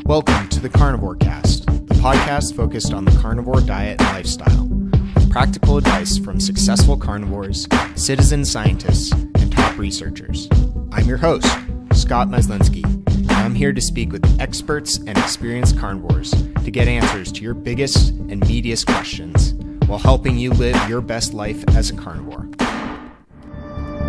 Welcome to the Carnivore Cast, the podcast focused on the carnivore diet and lifestyle, with practical advice from successful carnivores, citizen scientists, and top researchers. I'm your host, Scott Meslinski, and I'm here to speak with experts and experienced carnivores to get answers to your biggest and meatiest questions while helping you live your best life as a carnivore.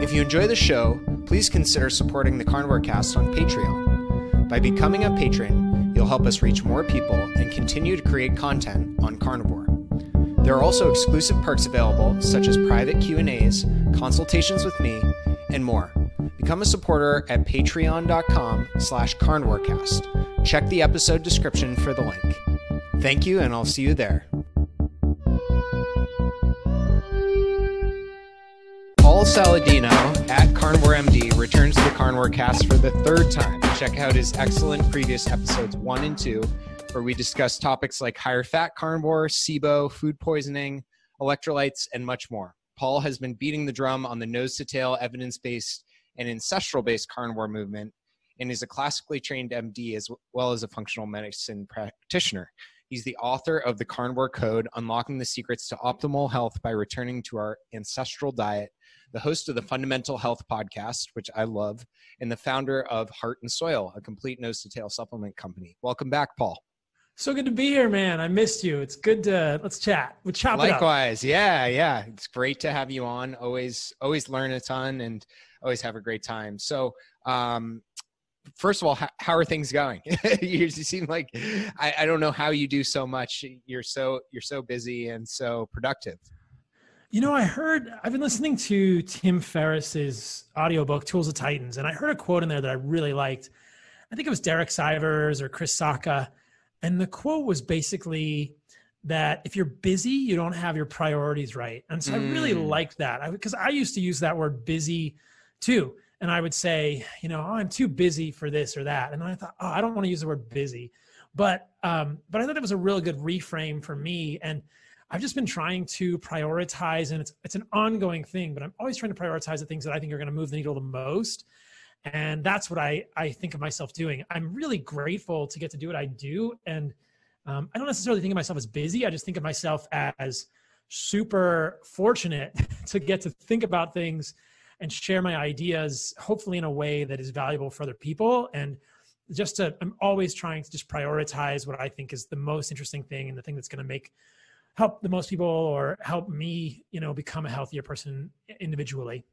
If you enjoy the show, please consider supporting the Carnivore Cast on Patreon. By becoming a patron, you'll help us reach more people and continue to create content on carnivore. There are also exclusive perks available, such as private Q&As, consultations with me, and more. Become a supporter at patreon.com/carnivorecast. Check the episode description for the link. Thank you, and I'll see you there. Paul Saladino at Carnivore MD returns to the Carnivore Cast for the third time. Check out his excellent previous episodes 1 and 2, where we discuss topics like higher fat carnivore, SIBO, food poisoning, electrolytes, and much more. Paul has been beating the drum on the nose-to-tail, evidence-based, and ancestral-based carnivore movement, and is a classically trained MD as well as a functional medicine practitioner. He's the author of the Carnivore Code, Unlocking the Secrets to Optimal Health by Returning to Our Ancestral Diet, the host of the Fundamental Health podcast, which I love, and the founder of Heart and Soil, a complete nose-to-tail supplement company. Welcome back, Paul. So good to be here, man. I missed you. It's good to, let's chat. We'll chop it up. Likewise. Yeah. It's great to have you on. Always learn a ton and always have a great time. So, first of all, how are things going? You seem like, I don't know how you do so much. You're so busy and so productive. You know, I've been listening to Tim Ferriss's audiobook, Tools of Titans, and I heard a quote in there that I really liked. I think it was Derek Sivers or Chris Sacca. And the quote was basically that if you're busy, you don't have your priorities right. And so I really liked that because I used to use that word busy too. And I would say, I'm too busy for this or that. And I thought, I don't want to use the word busy. But I thought it was a really good reframe for me. And I've just been trying to prioritize, and it's an ongoing thing, but I'm always trying to prioritize the things that I think are going to move the needle the most. And that's what I think of myself doing. I'm really grateful to get to do what I do. And I don't necessarily think of myself as busy. I just think of myself as super fortunate to get to think about things and share my ideas, hopefully in a way that is valuable for other people. And I'm always trying to just prioritize what I think is the most interesting thing and the thing that's going to help the most people or help me, become a healthier person individually.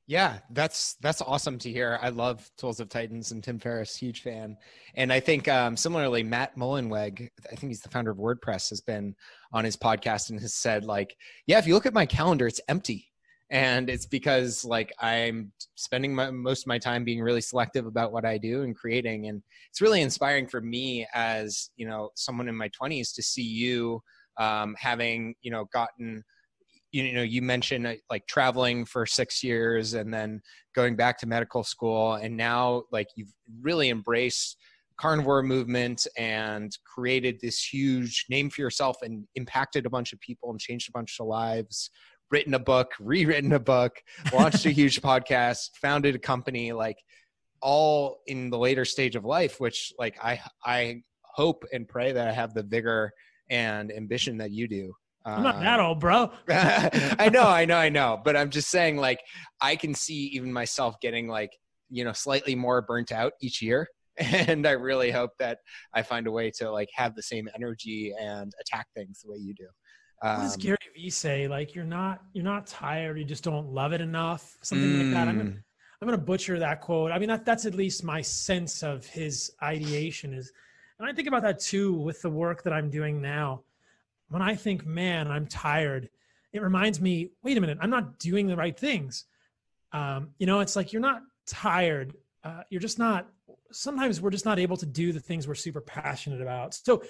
Yeah, that's awesome to hear. I love Tools of Titans and Tim Ferriss, huge fan. And I think similarly, Matt Mullenweg, I think he's the founder of WordPress, has been on his podcast and has said if you look at my calendar, it's empty. And it's because I'm spending most of my time being really selective about what I do and creating. And it's really inspiring for me as, someone in my 20s to see you having, gotten, you mentioned traveling for 6 years and then going back to medical school. And now you've really embraced carnivore movement and created this huge name for yourself and impacted a bunch of people and changed a bunch of lives, written a book, rewritten a book, launched a huge podcast, founded a company, all in the later stage of life, which I hope and pray that I have the vigor and ambition that you do. I'm not that old, bro. I know. But I'm just saying, I can see even myself getting slightly more burnt out each year. And I really hope that I find a way to have the same energy and attack things the way you do. What does Gary Vee say? You're not tired. You just don't love it enough. Something like that. I'm going to butcher that quote. I mean, that's at least my sense of his ideation is. And I think about that too with the work that I'm doing now. When I think, man, I'm tired, it reminds me, wait a minute, I'm not doing the right things. It's you're not tired. You're just not, sometimes we're just not able to do the things we're super passionate about. So,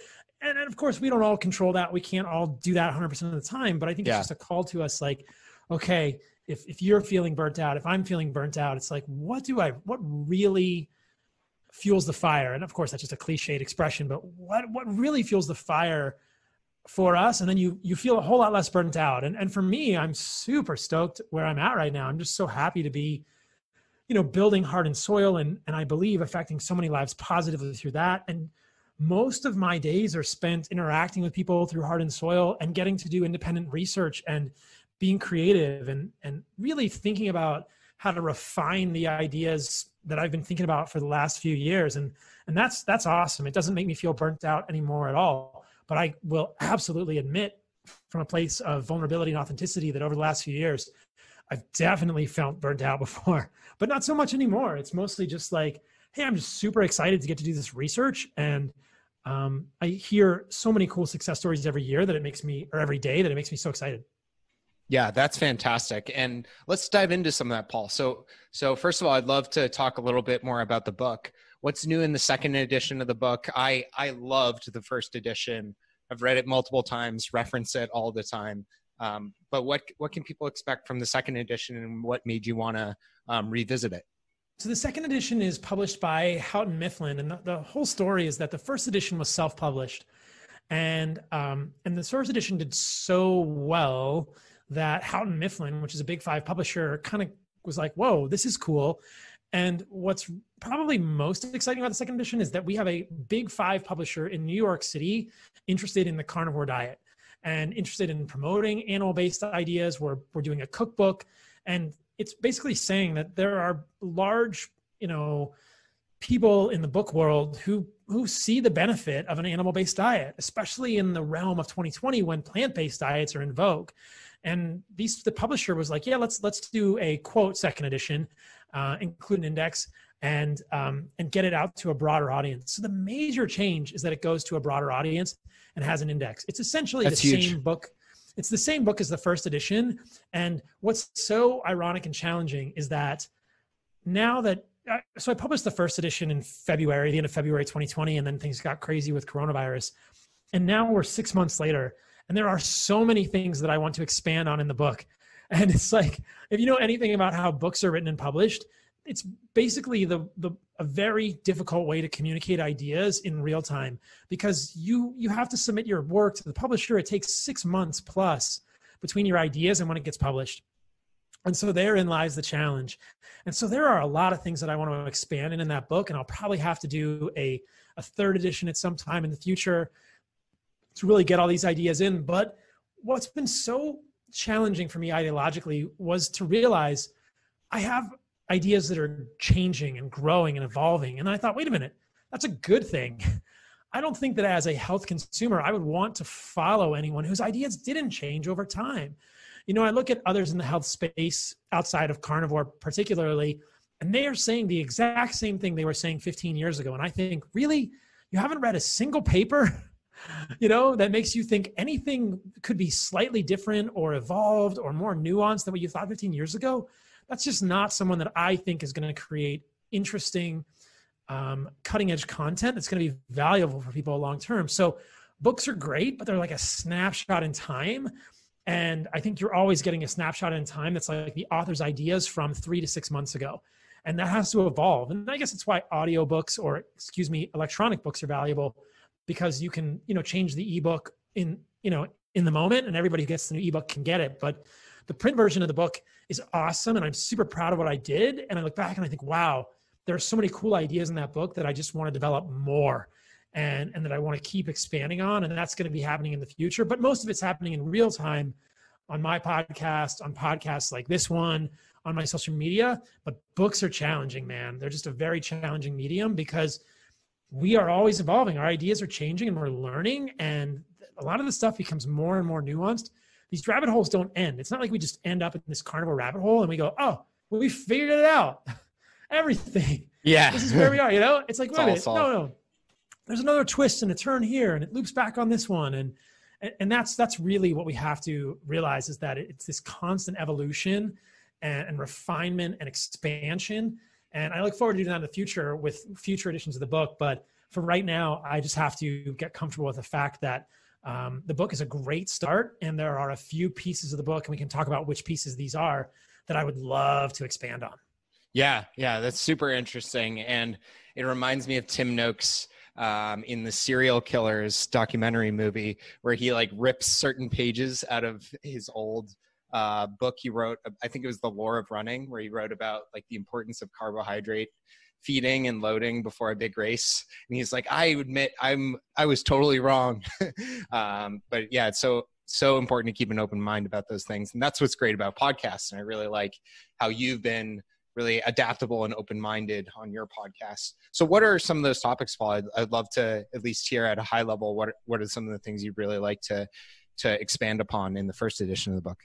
and of course we don't all control that. We can't all do that 100% of the time, but I think it's just a call to us okay, if you're feeling burnt out, if I'm feeling burnt out, it's what really fuels the fire? And of course, that's just a cliched expression, but what really fuels the fire for us? And then you feel a whole lot less burnt out. And for me, I'm super stoked where I'm at right now. I'm just so happy to be, building Heart and Soil and I believe affecting so many lives positively through that. And most of my days are spent interacting with people through Heart and Soil and getting to do independent research and being creative and really thinking about how to refine the ideas that I've been thinking about for the last few years. And that's awesome. It doesn't make me feel burnt out anymore at all. But I will absolutely admit from a place of vulnerability and authenticity that over the last few years, I've definitely felt burnt out before, but not so much anymore. It's mostly just like, hey, I'm just super excited to get to do this research. And I hear so many cool success stories every year that it makes me, or every day, that it makes me so excited. Yeah, that's fantastic. And let's dive into some of that, Paul. So first of all, I'd love to talk a little bit more about the book. What's new in the second edition of the book? I loved the first edition. I've read it multiple times, reference it all the time. But what can people expect from the second edition, and what made you want to revisit it? So the second edition is published by Houghton Mifflin, and the whole story is that the first edition was self-published, and the first edition did so well that Houghton Mifflin, which is a Big Five publisher, kind of was like, "Whoa, this is cool." And what's probably most exciting about the second edition is that we have a Big Five publisher in New York City interested in the carnivore diet and interested in promoting animal-based ideas. We're doing a cookbook, and it's basically saying that there are large, people in the book world who see the benefit of an animal-based diet, especially in the realm of 2020 when plant-based diets are in vogue. And the publisher was like, yeah, let's do a quote second edition, include an index, and get it out to a broader audience. So the major change is that it goes to a broader audience and has an index. It's essentially the same book. It's the same book as the first edition. And what's so ironic and challenging is that now that, so I published the first edition in February, the end of February 2020, and then things got crazy with coronavirus. And now we're 6 months later, and there are so many things that I want to expand on in the book. And it's like, if you know anything about how books are written and published, it's basically a very difficult way to communicate ideas in real time, because you have to submit your work to the publisher. It takes 6 months plus between your ideas and when it gets published. And so therein lies the challenge. And so there are a lot of things that I want to expand in that book, and I'll probably have to do a third edition at some time in the future to really get all these ideas in. But what's been so challenging for me ideologically was to realize I have ideas that are changing and growing and evolving. And I thought, wait a minute, that's a good thing. I don't think that as a health consumer, I would want to follow anyone whose ideas didn't change over time. I look at others in the health space outside of carnivore particularly, and they are saying the exact same thing they were saying 15 years ago. And I think, really, you haven't read a single paper, that makes you think anything could be slightly different or evolved or more nuanced than what you thought 15 years ago? That's just not someone that I think is going to create interesting, cutting edge content that's going to be valuable for people long term. So books are great, but they're like a snapshot in time. And I think you're always getting a snapshot in time that's like the author's ideas from 3 to 6 months ago. And that has to evolve. And I guess it's why audiobooks, or electronic books, are valuable, because you can, change the ebook in the moment, and everybody who gets the new ebook can get it. But the print version of the book is awesome, and I'm super proud of what I did. And I look back and I think, wow, there are so many cool ideas in that book that I just want to develop more, and that I want to keep expanding on. And that's going to be happening in the future. But most of it's happening in real time on my podcast, on podcasts like this one, on my social media. But books are challenging, man. They're just a very challenging medium, because we are always evolving. Our ideas are changing and we're learning. And a lot of the stuff becomes more and more nuanced. These rabbit holes don't end. It's not like we just end up in this carnivore rabbit hole and we go, oh, well, we figured it out. Everything. Yeah. This is where we are, It's like, wait a minute. No. There's another twist and a turn here, and it loops back on this one. And that's really what we have to realize, is that it's this constant evolution and refinement and expansion. And I look forward to doing that in the future with future editions of the book. But for right now, I just have to get comfortable with the fact that the book is a great start, and there are a few pieces of the book, and we can talk about which pieces these are, that I would love to expand on. Yeah, that's super interesting. And it reminds me of Tim Noakes in the Serial Killers documentary movie, where he rips certain pages out of his old book he wrote. I think it was The Lore of Running, where he wrote about the importance of carbohydrate feeding and loading before a big race. And he's like, I admit I was totally wrong. But yeah, it's so important to keep an open mind about those things. And that's what's great about podcasts. And I really like how you've been really adaptable and open-minded on your podcast. So what are some of those topics, Paul? I'd love to at least hear at a high level, what are some of the things you'd really like to expand upon in the first edition of the book?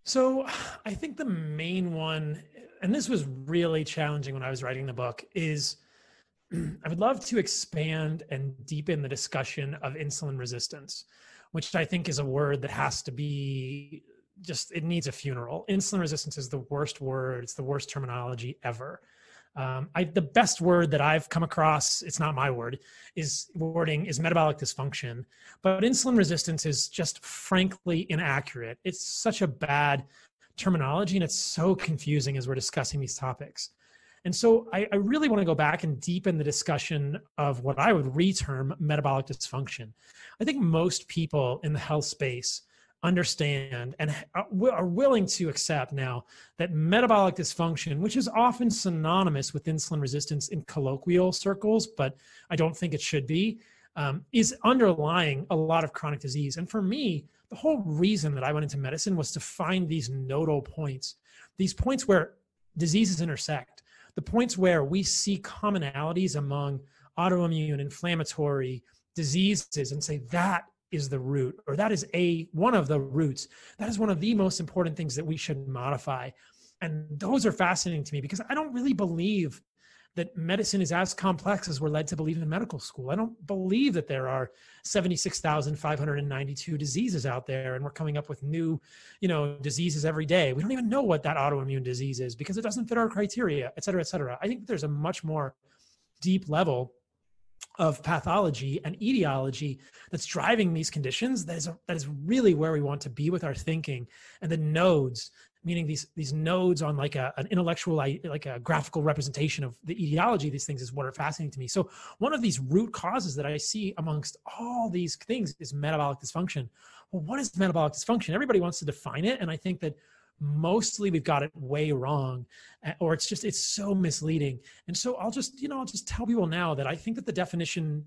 So I think the main one, and this was really challenging when I was writing the book, is I would love to expand and deepen the discussion of insulin resistance, which I think is a word that has to be it needs a funeral. Insulin resistance is the worst word. It's the worst terminology ever. The best word that I've come across, it's not my word, is metabolic dysfunction. But insulin resistance is just frankly inaccurate. It's such a bad terminology, and it's so confusing as we're discussing these topics. And so I really want to go back and deepen the discussion of what I would re-term metabolic dysfunction. I think most people in the health space understand and are willing to accept now that metabolic dysfunction, which is often synonymous with insulin resistance in colloquial circles, but I don't think it should be, is underlying a lot of chronic disease. And for me, the whole reason that I went into medicine was to find these nodal points, these points where diseases intersect, the points where we see commonalities among autoimmune, inflammatory diseases, and say that is the root, or that is one of the roots. That is one of the most important things that we should modify. And those are fascinating to me because I don't really believe that medicine is as complex as we're led to believe in medical school. I don't believe that there are 76,592 diseases out there and we're coming up with new, diseases every day. We don't even know what that autoimmune disease is because it doesn't fit our criteria, et cetera, et cetera. I think there's a much more deep level of pathology and etiology that's driving these conditions. That is really where we want to be with our thinking. And the nodes, meaning these nodes on like an intellectual, like a graphical representation of the etiology of these things, is what are fascinating to me. So one of these root causes that I see amongst all these things is metabolic dysfunction. Well, what is metabolic dysfunction? Everybody wants to define it. And I think that mostly we've got it way wrong, or it's so misleading. And so I'll just tell people now that I think that the definition,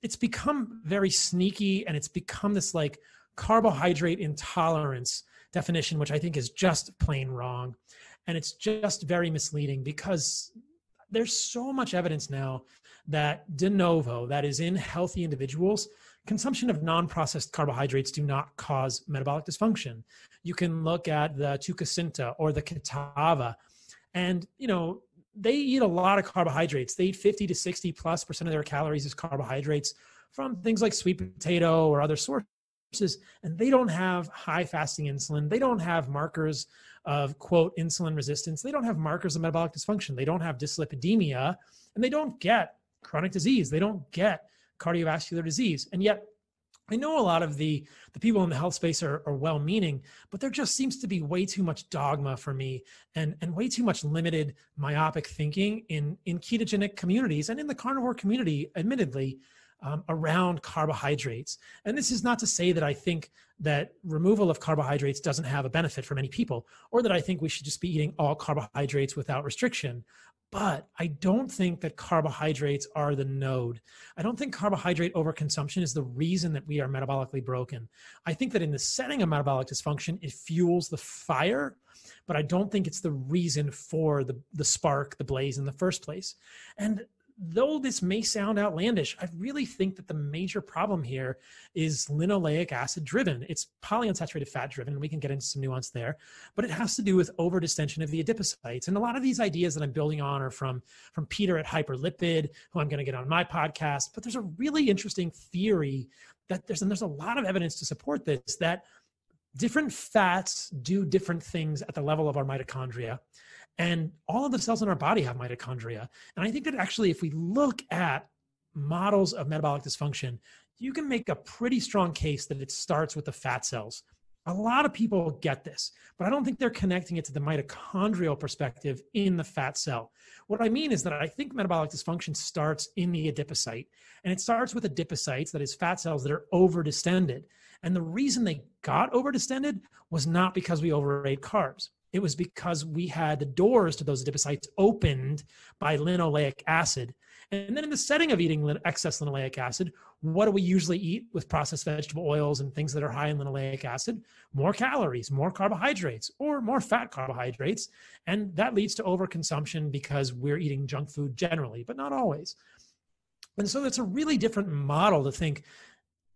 it's become very sneaky, and it's become this like carbohydrate intolerance definition, which I think is just plain wrong. And it's just very misleading because there's so much evidence now that de novo, that is in healthy individuals, consumption of non-processed carbohydrates do not cause metabolic dysfunction. You can look at the Tucacinta or the Catava, and they eat a lot of carbohydrates. They eat 50 to 60+% of their calories as carbohydrates from things like sweet potato or other sources, and they don't have high fasting insulin. They don't have markers of, quote, insulin resistance. They don't have markers of metabolic dysfunction. They don't have dyslipidemia, and they don't get chronic disease. They don't get cardiovascular disease. And yet I know a lot of the people in the health space are well-meaning, but there just seems to be way too much dogma for me and way too much limited myopic thinking in ketogenic communities and in the carnivore community, admittedly, around carbohydrates. And this is not to say that I think that removal of carbohydrates doesn't have a benefit for many people, or that I think we should just be eating all carbohydrates without restriction. But I don't think that carbohydrates are the node. I don't think carbohydrate overconsumption is the reason that we are metabolically broken. I think that in the setting of metabolic dysfunction, it fuels the fire, but I don't think it's the reason for the spark, the blaze in the first place. And though this may sound outlandish, I really think that the major problem here is linoleic acid driven. It's polyunsaturated fat driven, and we can get into some nuance there, but it has to do with overdistension of the adipocytes. And a lot of these ideas that I'm building on are from Peter at Hyperlipid, who I'm going to get on my podcast. But there's a really interesting theory that there's a lot of evidence to support this, that different fats do different things at the level of our mitochondria. And all of the cells in our body have mitochondria. And I think that actually, if we look at models of metabolic dysfunction, you can make a pretty strong case that it starts with the fat cells. A lot of people get this, but I don't think they're connecting it to the mitochondrial perspective in the fat cell. What I mean is that I think metabolic dysfunction starts in the adipocyte, and it starts with adipocytes, that is fat cells that are overdistended. And the reason they got overdistended was not because we overate carbs. It was because we had the doors to those adipocytes opened by linoleic acid. And then in the setting of eating excess linoleic acid, what do we usually eat with processed vegetable oils and things that are high in linoleic acid? More calories, more carbohydrates, or more fat carbohydrates. And that leads to overconsumption because we're eating junk food generally, but not always. And so it's a really different model to think,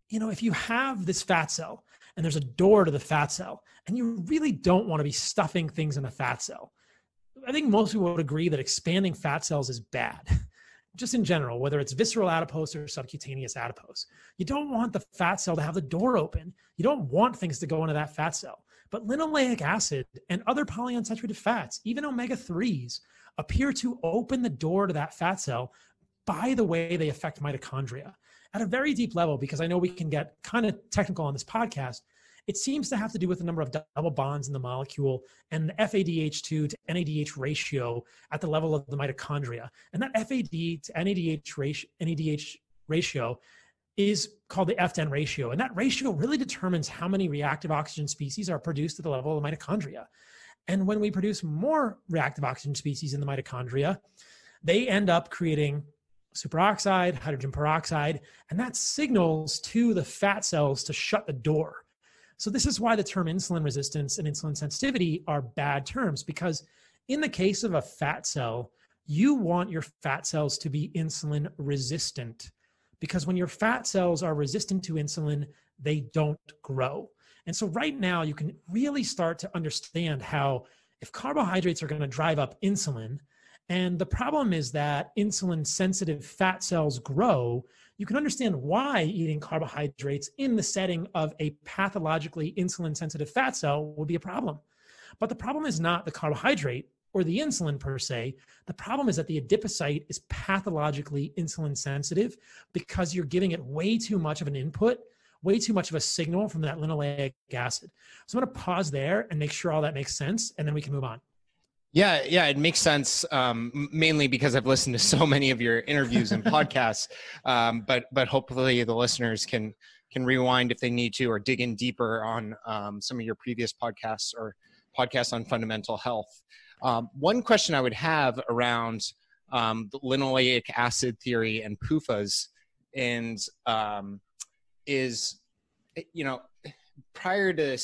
if you have this fat cell and there's a door to the fat cell, and you really don't want to be stuffing things in a fat cell. I think most people would agree that expanding fat cells is bad. Just in general, whether it's visceral adipose or subcutaneous adipose. You don't want the fat cell to have the door open. You don't want things to go into that fat cell. But linoleic acid and other polyunsaturated fats, even omega-3s, appear to open the door to that fat cell by the way they affect mitochondria at a very deep level, because I know we can get kind of technical on this podcast. It seems to have to do with the number of double bonds in the molecule and the FADH2 to NADH ratio at the level of the mitochondria. And that FAD to NADH ratio is called the FDN ratio. And that ratio really determines how many reactive oxygen species are produced at the level of the mitochondria. And when we produce more reactive oxygen species in the mitochondria, they end up creating superoxide, hydrogen peroxide, and that signals to the fat cells to shut the door. So this is why the term insulin resistance and insulin sensitivity are bad terms, because in the case of a fat cell, you want your fat cells to be insulin resistant, because when your fat cells are resistant to insulin, they don't grow. And so right now you can really start to understand how if carbohydrates are going to drive up insulin, and the problem is that insulin sensitive fat cells grow, you can understand why eating carbohydrates in the setting of a pathologically insulin-sensitive fat cell would be a problem. But the problem is not the carbohydrate or the insulin per se. The problem is that the adipocyte is pathologically insulin-sensitive because you're giving it way too much of an input, way too much of a signal from that linoleic acid. So I'm going to pause there and make sure all that makes sense, and then we can move on. Yeah, it makes sense, mainly because I've listened to so many of your interviews and podcasts, but hopefully the listeners can rewind if they need to, or dig in deeper on some of your previous podcasts or podcasts on fundamental health. One question I would have around the linoleic acid theory and PUFAs is, prior to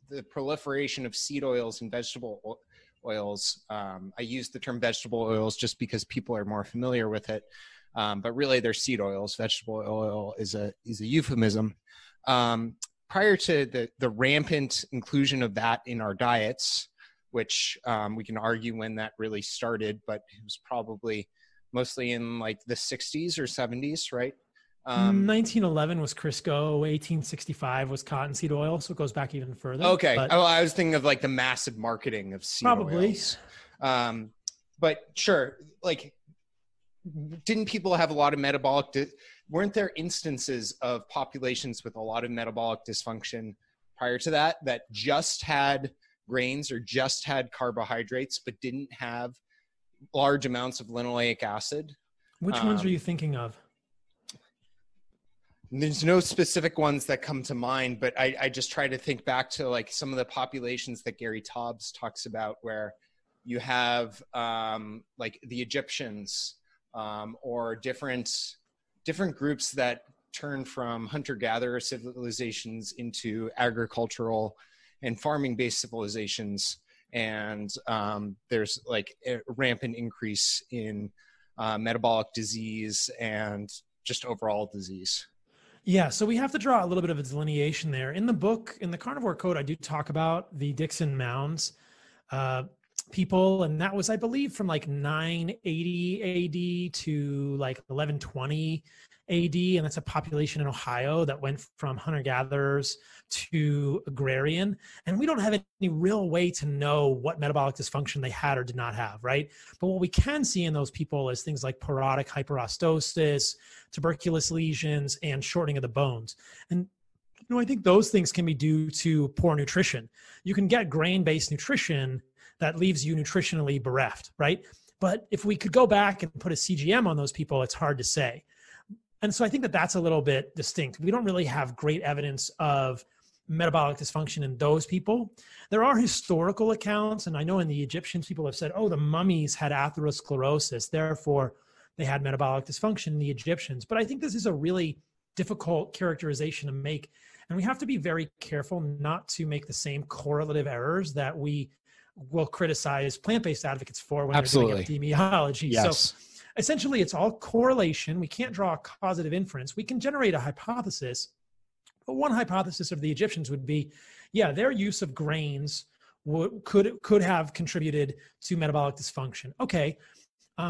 the proliferation of seed oils and vegetable oils. I use the term vegetable oils just because people are more familiar with it, but really they're seed oils. Vegetable oil is a euphemism. Prior to the rampant inclusion of that in our diets, which we can argue when that really started, but it was probably mostly in like the 60s or 70s, right? 1911 was Crisco, 1865 was cottonseed oil, so it goes back even further. Okay. I was thinking of like the massive marketing of seed oils. But sure, like, didn't people have a lot of metabolic? Weren't there instances of populations with a lot of metabolic dysfunction prior to that just had grains or just had carbohydrates, but didn't have large amounts of linoleic acid? Which ones are you thinking of? There's no specific ones that come to mind, but I just try to think back to like some of the populations that Gary Taubes talks about, where you have like the Egyptians or different groups that turn from hunter-gatherer civilizations into agricultural and farming-based civilizations. And there's like a rampant increase in metabolic disease and just overall disease. Yeah, so we have to draw a little bit of a delineation there. In the book, in the Carnivore Code, I do talk about the Dixon Mounds people, and that was, I believe, from like 980 AD to like 1120 AD, and that's a population in Ohio that went from hunter-gatherers to agrarian. And we don't have any real way to know what metabolic dysfunction they had or did not have, right? But what we can see in those people is things like porotic hyperostosis, tuberculous lesions, and shortening of the bones. And I think those things can be due to poor nutrition. You can get grain-based nutrition that leaves you nutritionally bereft, right? But if we could go back and put a CGM on those people, it's hard to say. And so I think that that's a little bit distinct. We don't really have great evidence of metabolic dysfunction in those people. There are historical accounts, and I know in the Egyptians, people have said, oh, the mummies had atherosclerosis, therefore they had metabolic dysfunction in the Egyptians. But I think this is a really difficult characterization to make. And we have to be very careful not to make the same correlative errors that we will criticize plant-based advocates for when they're doing epidemiology. Yes. So essentially, it's all correlation. We can't draw a causative inference. We can generate a hypothesis. But one hypothesis of the Egyptians would be, yeah, their use of grains could have contributed to metabolic dysfunction. Okay,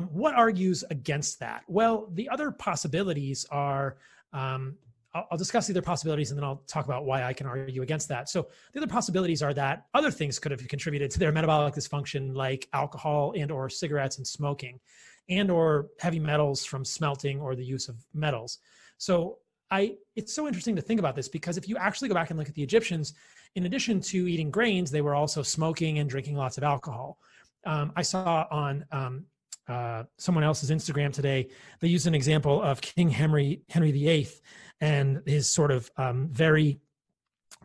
what argues against that? Well, the other possibilities are, I'll discuss the other possibilities and then I'll talk about why I can argue against that. So the other possibilities are that other things could have contributed to their metabolic dysfunction, like alcohol and or cigarettes and smoking, and or heavy metals from smelting or the use of metals. So it's so interesting to think about this, because if you actually go back and look at the Egyptians, in addition to eating grains, they were also smoking and drinking lots of alcohol. I saw on someone else's Instagram today, they used an example of King Henry VIII and his sort of very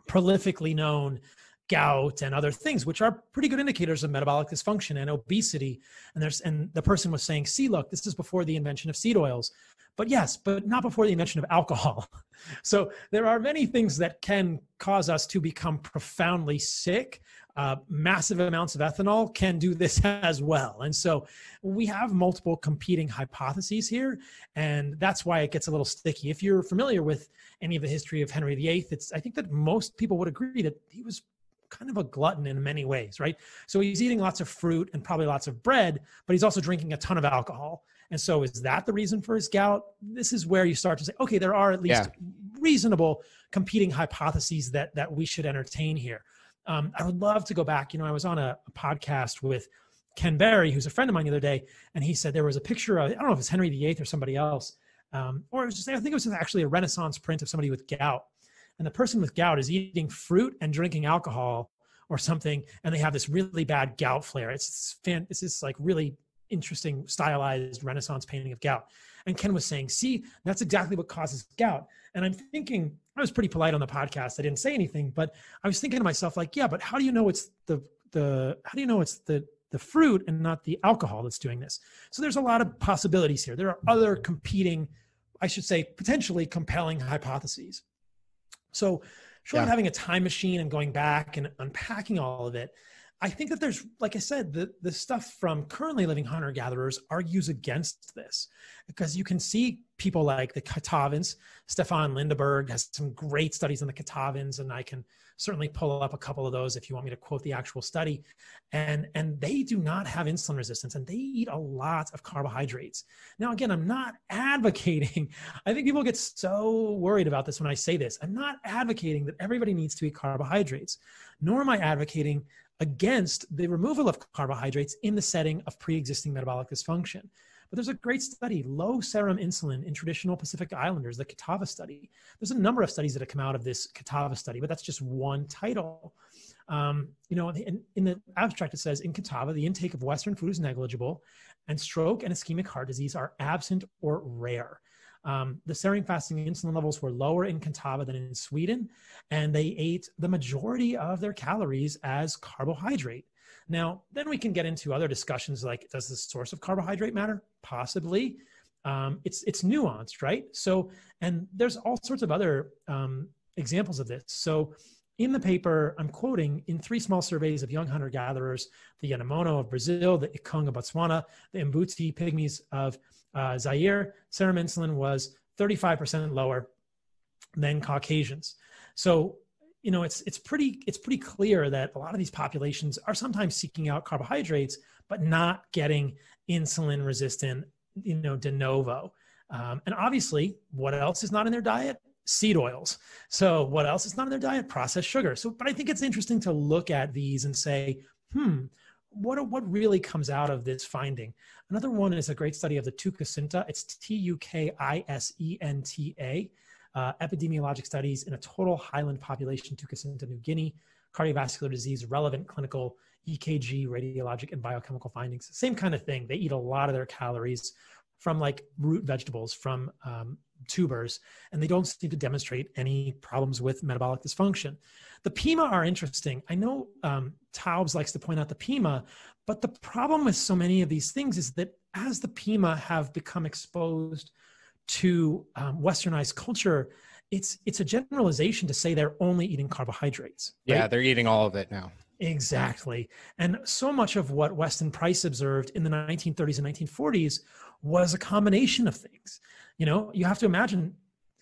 prolifically known gout and other things, which are pretty good indicators of metabolic dysfunction and obesity. And the person was saying, see, look, this is before the invention of seed oils. But yes, but not before the invention of alcohol. So there are many things that can cause us to become profoundly sick. Massive amounts of ethanol can do this as well. And so we have multiple competing hypotheses here, and that's why it gets a little sticky. If you're familiar with any of the history of Henry VIII, I think that most people would agree that he was kind of a glutton in many ways, right? So he's eating lots of fruit and probably lots of bread, but he's also drinking a ton of alcohol. And so is that the reason for his gout? This is where you start to say, okay, there are at least reasonable competing hypotheses that we should entertain here. I would love to go back. I was on a podcast with Ken Berry, who's a friend of mine the other day, and he said there was a picture of, I don't know if it's Henry VIII or somebody else, or it was just, I think it was actually a Renaissance print of somebody with gout. And the person with gout is eating fruit and drinking alcohol or something, and they have this really bad gout flare. It's this like really interesting stylized Renaissance painting of gout. And Ken was saying, see, that's exactly what causes gout. And I'm thinking, I was pretty polite on the podcast. I didn't say anything, but I was thinking to myself, like, yeah, but how do you know it's the fruit and not the alcohol that's doing this? So there's a lot of possibilities here. There are other competing, I should say, potentially compelling hypotheses. So short of having a time machine and going back and unpacking all of it, I think that there's, like I said, the stuff from currently living hunter-gatherers argues against this, because you can see people like the Catawans. Stefan Lindeberg has some great studies on the Catawans, and I can certainly pull up a couple of those if you want me to quote the actual study. And they do not have insulin resistance, and they eat a lot of carbohydrates. Now, again, I'm not advocating, I think people get so worried about this when I say this. I'm not advocating that everybody needs to eat carbohydrates, nor am I advocating against the removal of carbohydrates in the setting of pre-existing metabolic dysfunction. But there's a great study, low serum insulin in traditional Pacific Islanders, the Catawba study. There's a number of studies that have come out of this Catawba study, but that's just one title. In the abstract, it says, in Catawba, the intake of Western food is negligible, and stroke and ischemic heart disease are absent or rare. The serum fasting insulin levels were lower in Catawba than in Sweden, and they ate the majority of their calories as carbohydrate. Now, then we can get into other discussions like, does the source of carbohydrate matter? Possibly. It's nuanced, right? So, and there's all sorts of other examples of this. So in the paper, I'm quoting, in 3 small surveys of young hunter-gatherers, the Yanomono of Brazil, the Ikung of Botswana, the Mbuti pygmies of Zaire, serum insulin was 35% lower than Caucasians. So, it's pretty clear that a lot of these populations are sometimes seeking out carbohydrates, but not getting insulin resistant, de novo. And obviously, what else is not in their diet? Seed oils. So what else is not in their diet? Processed sugar. So, but I think it's interesting to look at these and say, what really comes out of this finding? Another one is a great study of the Tukasinta. It's Tuksenta, epidemiologic studies in a total highland population, Tukasinta, New Guinea, cardiovascular disease, relevant clinical EKG, radiologic, and biochemical findings. Same kind of thing. They eat a lot of their calories from like root vegetables, from tubers, and they don't seem to demonstrate any problems with metabolic dysfunction. The PEMA are interesting. I know Taubes likes to point out the PEMA, but the problem with so many of these things is that as the PEMA have become exposed to westernized culture, it's a generalization to say they're only eating carbohydrates. Right? Yeah, they're eating all of it now. Exactly. And so much of what Weston Price observed in the 1930s and 1940s was a combination of things. You know, you have to imagine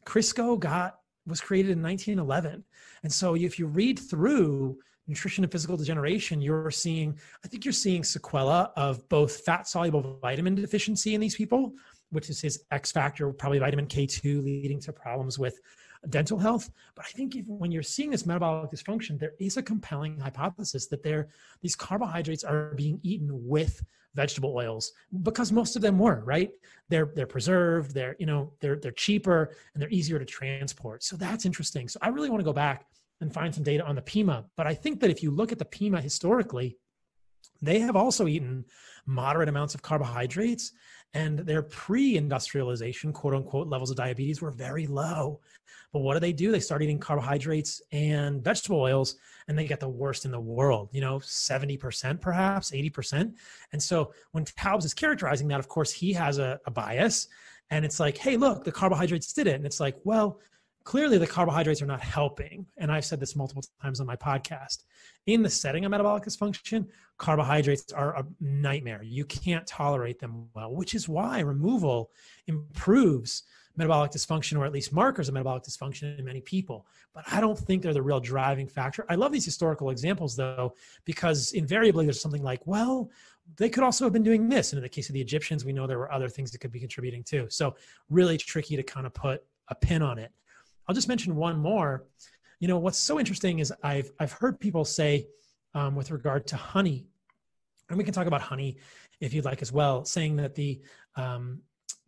Crisco was created in 1911. And so if you read through nutrition and physical degeneration, I think you're seeing sequela of both fat soluble vitamin deficiency in these people, which is his X factor, probably vitamin K2, leading to problems with dental health. But I think when you're seeing this metabolic dysfunction, there is a compelling hypothesis that these carbohydrates are being eaten with vegetable oils, because most of them were, right? They're preserved, they're cheaper, and they're easier to transport. So that's interesting. So I really want to go back and find some data on the PEMA. But I think that if you look at the PEMA historically, they have also eaten moderate amounts of carbohydrates, and their pre-industrialization, quote unquote, levels of diabetes were very low. But what do? They start eating carbohydrates and vegetable oils, and they get the worst in the world, 70%, perhaps 80%. And so when Taubes is characterizing that, of course, he has a bias, and it's like, hey, look, the carbohydrates did it. And it's like, well, clearly the carbohydrates are not helping. And I've said this multiple times on my podcast. In the setting of metabolic dysfunction, carbohydrates are a nightmare. You can't tolerate them well, which is why removal improves metabolic dysfunction, or at least markers of metabolic dysfunction in many people. But I don't think they're the real driving factor. I love these historical examples, though, because invariably there's something like, well, they could also have been doing this. And in the case of the Egyptians, we know there were other things that could be contributing too. So really tricky to kind of put a pin on it. I'll just mention one more. What's so interesting is I've heard people say with regard to honey, and we can talk about honey if you'd like as well, saying that the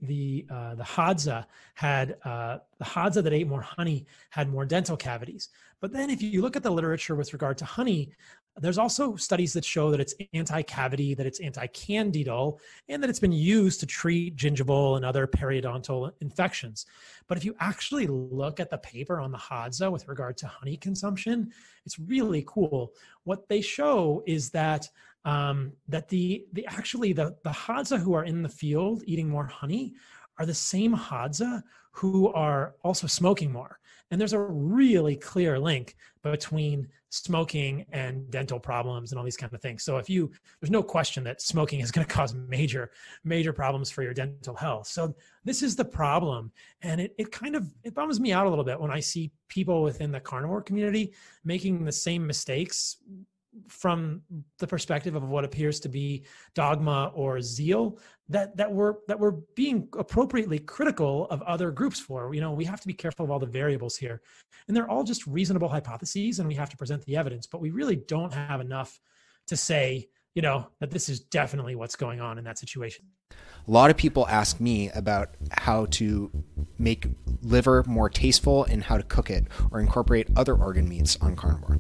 Hadza that ate more honey had more dental cavities. But then if you look at the literature with regard to honey, there's also studies that show that it's anti-cavity, that it's anti-candidal, and that it's been used to treat gingival and other periodontal infections. But if you actually look at the paper on the Hadza with regard to honey consumption, it's really cool. What they show is that the Hadza who are in the field eating more honey are the same Hadza who are also smoking more. And there's a really clear link between smoking and dental problems and all these kind of things. So there's no question that smoking is going to cause major problems for your dental health. So this is the problem. And it bums me out a little bit when I see people within the carnivore community making the same mistakes from the perspective of what appears to be dogma or zeal that we're being appropriately critical of other groups for. We have to be careful of all the variables here, and they're all just reasonable hypotheses, and we have to present the evidence, but we really don't have enough to say, that this is definitely what's going on in that situation. A lot of people ask me about how to make liver more tasteful and how to cook it or incorporate other organ meats on carnivore.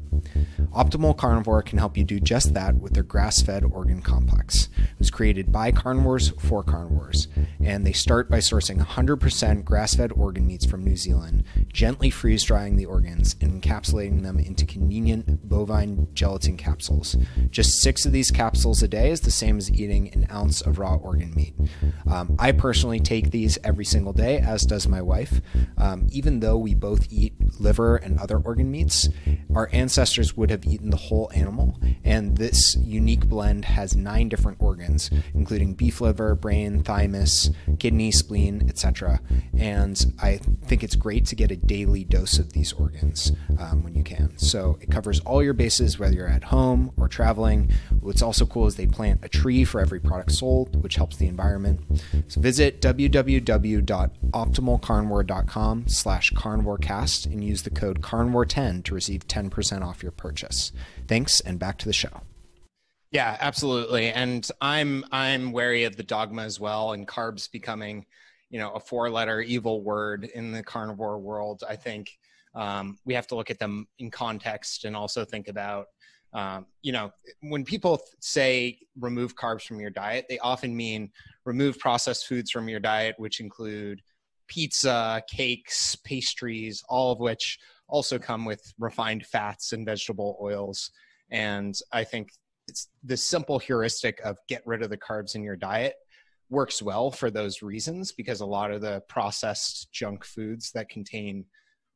Optimal Carnivore can help you do just that with their grass-fed organ complex. It was created by carnivores for carnivores, and they start by sourcing 100% grass-fed organ meats from New Zealand, gently freeze-drying the organs and encapsulating them into convenient bovine gelatin capsules. Just 6 of these capsules a day is the same as eating an ounce of raw organ meat. I personally take these every single day, as does my wife. Even though we both eat liver and other organ meats, our ancestors would have eaten the whole animal, and this unique blend has 9 different organs, including beef liver, brain, thymus, kidney, spleen, etc. And I think it's great to get a daily dose of these organs when you can. So it covers all your bases, whether you're at home or traveling. What's also cool is they plant a tree for every product sold, which helps the environment. So visit www.optimalcarnivore.com/carnivorecast and use the code carnivore10 to receive 10% off your purchase. Thanks, and back to the show. Yeah, absolutely. And I'm wary of the dogma as well, and carbs becoming, a 4-letter evil word in the carnivore world. I think we have to look at them in context and also think about, when people say remove carbs from your diet, they often mean remove processed foods from your diet, which include pizza, cakes, pastries, all of which also come with refined fats and vegetable oils. And I think it's the simple heuristic of get rid of the carbs in your diet works well for those reasons, because a lot of the processed junk foods that contain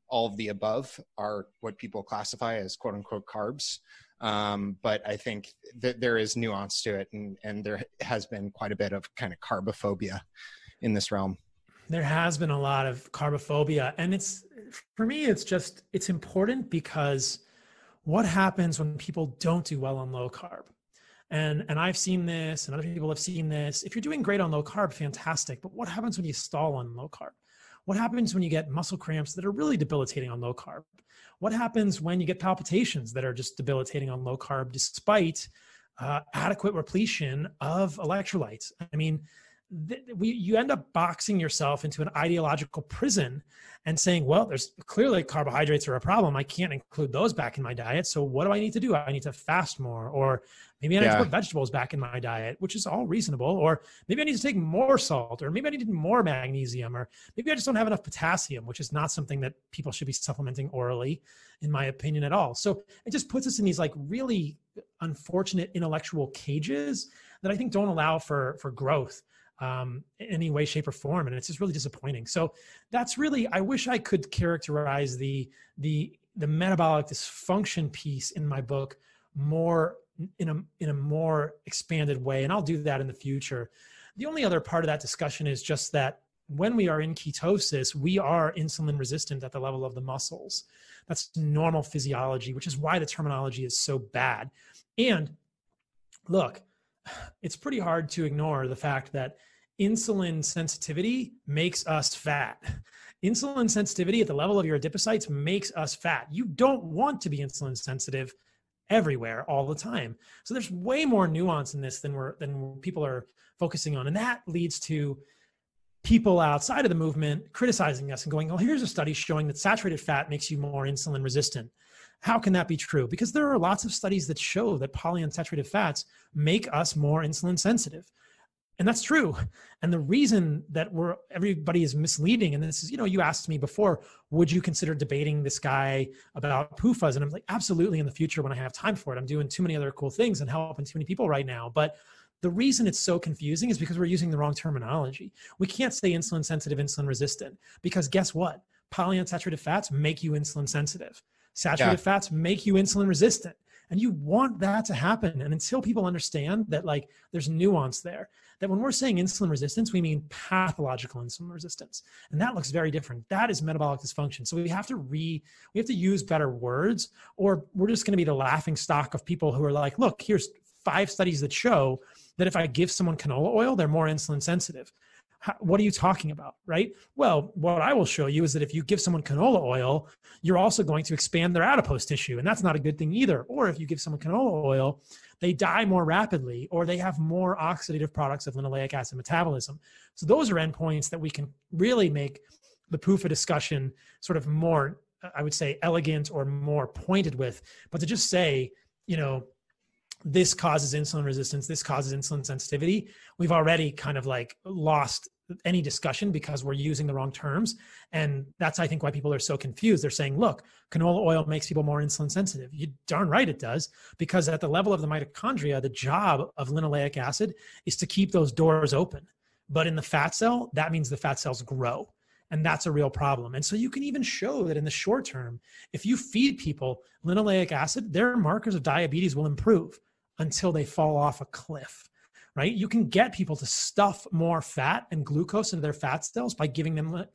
all of the above are what people classify as quote unquote carbs. But I think that there is nuance to it, and there has been quite a bit of kind of carbophobia in this realm. There has been a lot of carbophobia, and for me, it's important because what happens when people don't do well on low carb? And I've seen this, and other people have seen this. If you're doing great on low carb, fantastic. But what happens when you stall on low carb? What happens when you get muscle cramps that are really debilitating on low carb? What happens when you get palpitations that are just debilitating on low carb, despite adequate repletion of electrolytes? I mean, you end up boxing yourself into an ideological prison and saying, well, there's clearly carbohydrates are a problem. I can't include those back in my diet. So what do I need to do? I need to fast more, or maybe I need to put vegetables back in my diet, which is all reasonable. Or maybe I need to take more salt, or maybe I need more magnesium, or maybe I just don't have enough potassium, which is not something that people should be supplementing orally, in my opinion, at all. So it just puts us in these like really unfortunate intellectual cages that I think don't allow for growth in any way, shape, or form. And it's just really disappointing. So that's really, I wish I could characterize the metabolic dysfunction piece in my book more in a more expanded way. And I'll do that in the future. The only other part of that discussion is just that when we are in ketosis, we are insulin resistant at the level of the muscles. That's normal physiology, which is why the terminology is so bad. And look, it's pretty hard to ignore the fact that insulin sensitivity makes us fat. Insulin sensitivity at the level of your adipocytes makes us fat. You don't want to be insulin sensitive everywhere all the time. So there's way more nuance in this than people are focusing on. And that leads to people outside of the movement criticizing us and going, oh, here's a study showing that saturated fat makes you more insulin resistant. How can that be true? Because there are lots of studies that show that polyunsaturated fats make us more insulin sensitive. And that's true. And the reason that everybody is misleading, and this is, you asked me before, would you consider debating this guy about PUFAs? And I'm like, absolutely, in the future when I have time for it. I'm doing too many other cool things and helping too many people right now. But the reason it's so confusing is because we're using the wrong terminology. We can't say insulin sensitive, insulin resistant, because guess what? Polyunsaturated fats make you insulin sensitive. Saturated fats make you insulin resistant. And you want that to happen. And until people understand that, like, there's nuance there, that when we're saying insulin resistance, we mean pathological insulin resistance. And that looks very different. That is metabolic dysfunction. So we have to use better words, or we're just going to be the laughing stock of people who are like, look, here's 5 studies that show that if I give someone canola oil, they're more insulin sensitive. What are you talking about, right? Well, what I will show you is that if you give someone canola oil, you're also going to expand their adipose tissue, and that's not a good thing either. Or if you give someone canola oil, they die more rapidly, or they have more oxidative products of linoleic acid metabolism. So those are endpoints that we can really make the PUFA discussion sort of more, I would say, elegant or more pointed with. But to just say, this causes insulin resistance, this causes insulin sensitivity, we've already kind of like lost any discussion because we're using the wrong terms. And that's, I think, why people are so confused. They're saying, look, canola oil makes people more insulin sensitive. You darn right it does, because at the level of the mitochondria, the job of linoleic acid is to keep those doors open. But in the fat cell, that means the fat cells grow. And that's a real problem. And so you can even show that in the short term, if you feed people linoleic acid, their markers of diabetes will improve until they fall off a cliff, right? You can get people to stuff more fat and glucose into their fat cells by giving them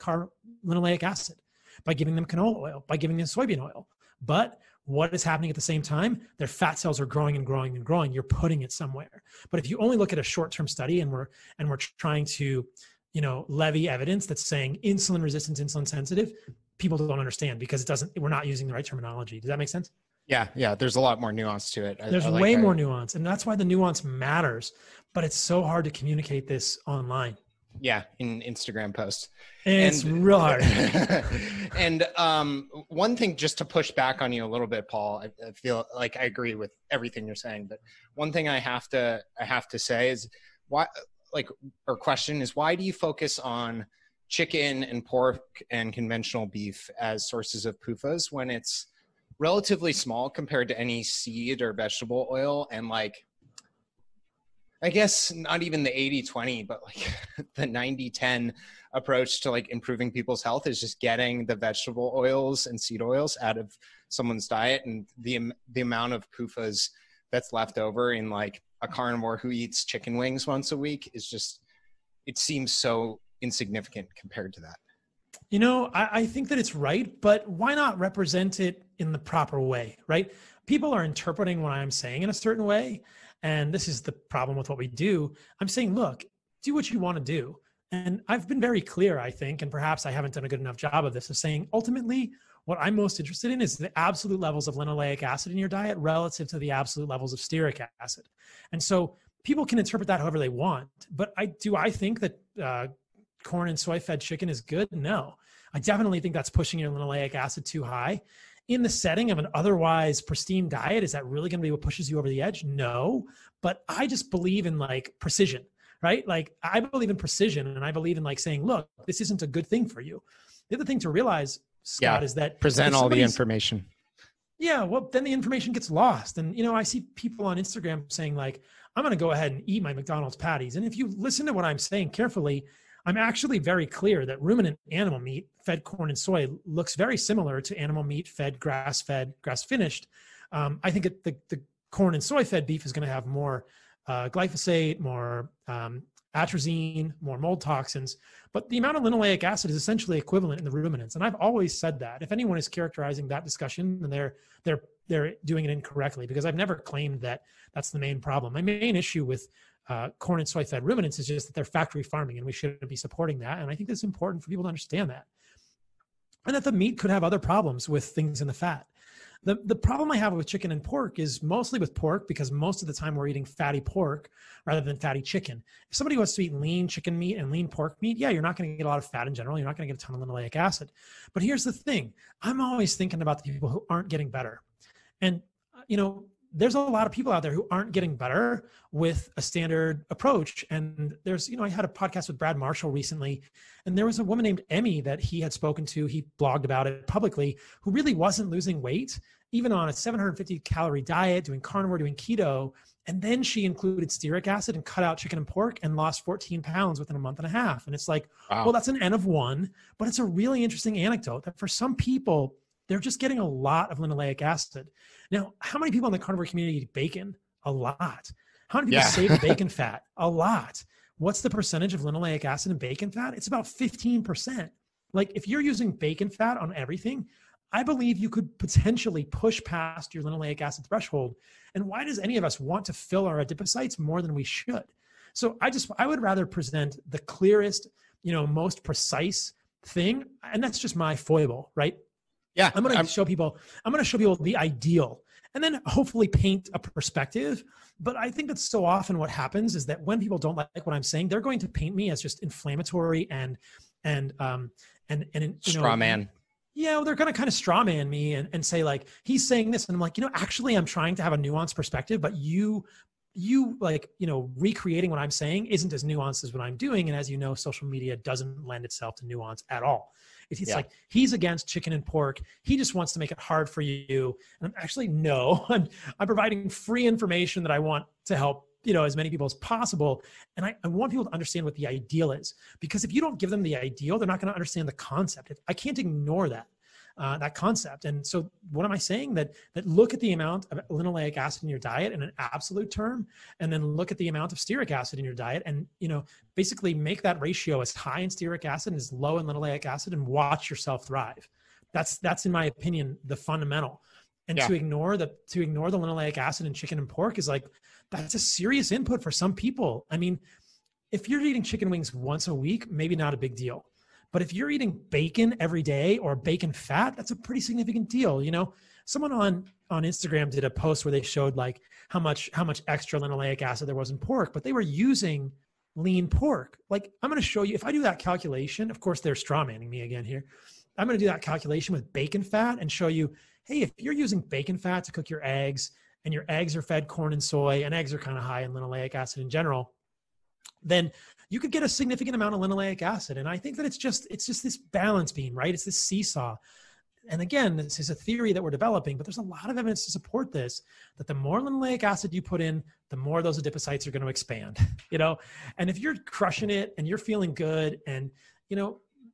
linoleic acid, by giving them canola oil, by giving them soybean oil. But what is happening at the same time? Their fat cells are growing and growing and growing. You're putting it somewhere. But if you only look at a short-term study and we're trying to, levy evidence that's saying insulin resistance, insulin sensitive, people don't understand because we're not using the right terminology. Does that make sense? Yeah. There's a lot more nuance to it. There's way more nuance, and that's why the nuance matters, but it's so hard to communicate this online. Yeah, in Instagram posts. It's real hard. And one thing, just to push back on you a little bit, Paul, I feel like I agree with everything you're saying, but one thing I have to say is why do you focus on chicken and pork and conventional beef as sources of PUFAs when it's relatively small compared to any seed or vegetable oil. And like, I guess not even the 80-20, but like the 90-10 approach to like improving people's health is just getting the vegetable oils and seed oils out of someone's diet. And the amount of PUFAs that's left over in like a carnivore who eats chicken wings once a week is just, it seems so insignificant compared to that. You know, I think that it's right, but why not represent it in the proper way, right? People are interpreting what I'm saying in a certain way. And this is the problem with what we do. I'm saying, look, do what you want to do. And I've been very clear, I think, and perhaps I haven't done a good enough job of this, of saying, ultimately, what I'm most interested in is the absolute levels of linoleic acid in your diet relative to the absolute levels of stearic acid. And so people can interpret that however they want. But I think that corn and soy-fed chicken is good? No. I definitely think that's pushing your linoleic acid too high. In the setting of an otherwise pristine diet, is that really going to be what pushes you over the edge? No, but I just believe in like precision, right? Like I believe in precision, and I believe in like saying, look, this isn't a good thing for you. The other thing to realize, Scott, is that present all the information. Yeah, well, then the information gets lost. And, you know, I see people on Instagram saying like, I'm going to go ahead and eat my McDonald's patties. And if you listen to what I'm saying carefully, I'm actually very clear that ruminant animal meat fed corn and soy looks very similar to animal meat fed, grass-finished. I think the corn and soy fed beef is going to have more glyphosate, more atrazine, more mold toxins, but the amount of linoleic acid is essentially equivalent in the ruminants. And I've always said that. If anyone is characterizing that discussion, then they're doing it incorrectly, because I've never claimed that that's the main problem. My main issue with corn and soy fed ruminants is just that they're factory farming, and we shouldn't be supporting that. And I think that's important for people to understand that. And that the meat could have other problems with things in the fat. The problem I have with chicken and pork is mostly with pork, because most of the time we're eating fatty pork rather than fatty chicken. If somebody wants to eat lean chicken meat and lean pork meat, yeah, you're not going to get a lot of fat in general. You're not going to get a ton of linoleic acid. But here's the thing. I'm always thinking about the people who aren't getting better. And, you know, there's a lot of people out there who aren't getting better with a standard approach. And there's, you know, I had a podcast with Brad Marshall recently, and there was a woman named Emmy that he had spoken to, he blogged about it publicly, who really wasn't losing weight, even on a 750 calorie diet, doing carnivore, doing keto. And then she included stearic acid and cut out chicken and pork and lost 14 pounds within a month and a half. And it's like, wow. Well, that's an N of 1, but it's a really interesting anecdote that for some people, they're just getting a lot of linoleic acid. Now, how many people in the carnivore community eat bacon? A lot. How many people save bacon fat? A lot. What's the percentage of linoleic acid in bacon fat? It's about 15%. Like if you're using bacon fat on everything, I believe you could potentially push past your linoleic acid threshold. And why does any of us want to fill our adipocytes more than we should? So I would rather present the clearest, you know, most precise thing. And that's just my foible, right? Yeah, I'm going to show people the ideal, and then hopefully paint a perspective. But I think that so often what happens is that when people don't like what I'm saying, they're going to paint me as just inflammatory and straw man. Yeah, well, they're going to kind of straw man me and say like, he's saying this. And I'm like, you know, actually I'm trying to have a nuanced perspective, but you like, you know, recreating what I'm saying isn't as nuanced as what I'm doing. And as you know, social media doesn't lend itself to nuance at all. It's like, he's against chicken and pork. He just wants to make it hard for you. And I'm actually, no, I'm providing free information that I want to help, you know, as many people as possible. And I want people to understand what the ideal is, because if you don't give them the ideal, they're not going to understand the concept. I can't ignore that concept. And so what am I saying? That look at the amount of linoleic acid in your diet in an absolute term, and then look at the amount of stearic acid in your diet, and, you know, basically make that ratio as high in stearic acid and as low in linoleic acid, and watch yourself thrive. That's in my opinion, the fundamental. And to ignore the linoleic acid in chicken and pork is like, that's a serious input for some people. I mean, if you're eating chicken wings once a week, maybe not a big deal. But if you're eating bacon every day or bacon fat, that's a pretty significant deal. You know, someone on Instagram did a post where they showed like how much extra linoleic acid there was in pork, but they were using lean pork. Like, I'm going to show you, if I do that calculation, of course they're straw manning me again here. I'm going to do that calculation with bacon fat and show you, hey, if you're using bacon fat to cook your eggs, and your eggs are fed corn and soy, and eggs are kind of high in linoleic acid in general, then you could get a significant amount of linoleic acid. And I think that it's just this balance beam, right? It's this seesaw. And again, this is a theory that we're developing, but there's a lot of evidence to support this, that the more linoleic acid you put in, the more those adipocytes are going to expand, and if you're crushing it and you're feeling good and,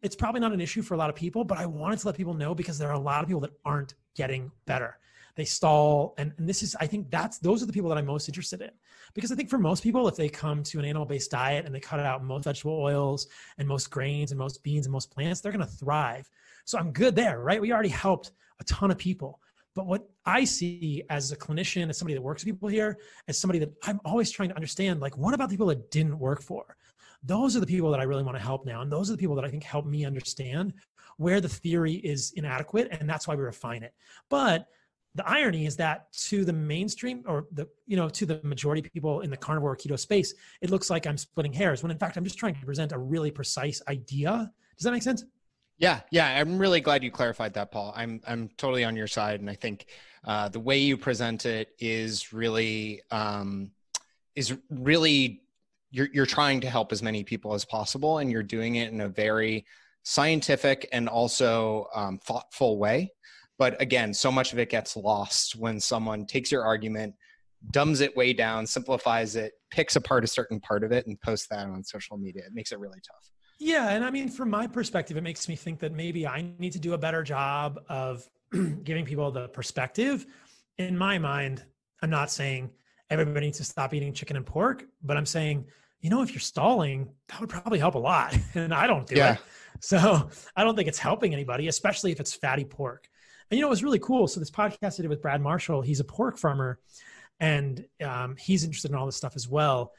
it's probably not an issue for a lot of people, but I wanted to let people know because there are a lot of people that aren't getting better. They stall. And this is, I think those are the people that I'm most interested in, because I think for most people, if they come to an animal-based diet and they cut out most vegetable oils and most grains and most beans and most plants, they're going to thrive. So I'm good there, right? We already helped a ton of people. But what I see as a clinician, as somebody that works with people here, as somebody that I'm always trying to understand, like, what about the people that didn't work for? Those are the people that I really want to help now. And those are the people that I think help me understand where the theory is inadequate. And that's why we refine it. But the irony is that to the mainstream, or to the majority of people in the carnivore or keto space, it looks like I'm splitting hairs, when in fact, I'm just trying to present a really precise idea. Does that make sense? Yeah. I'm really glad you clarified that, Paul. I'm totally on your side. And I think the way you present it is really, you're trying to help as many people as possible, and you're doing it in a very scientific and also thoughtful way. But again, so much of it gets lost when someone takes your argument, dumbs it way down, simplifies it, picks apart a certain part of it, and posts that on social media. It makes it really tough. Yeah. And I mean, from my perspective, it makes me think that maybe I need to do a better job of giving people the perspective. In my mind, I'm not saying everybody needs to stop eating chicken and pork, but I'm saying, if you're stalling, that would probably help a lot. And I don't do it. So I don't think it's helping anybody, especially if it's fatty pork. And it was really cool. So this podcast I did with Brad Marshall, he's a pork farmer, and he's interested in all this stuff as well.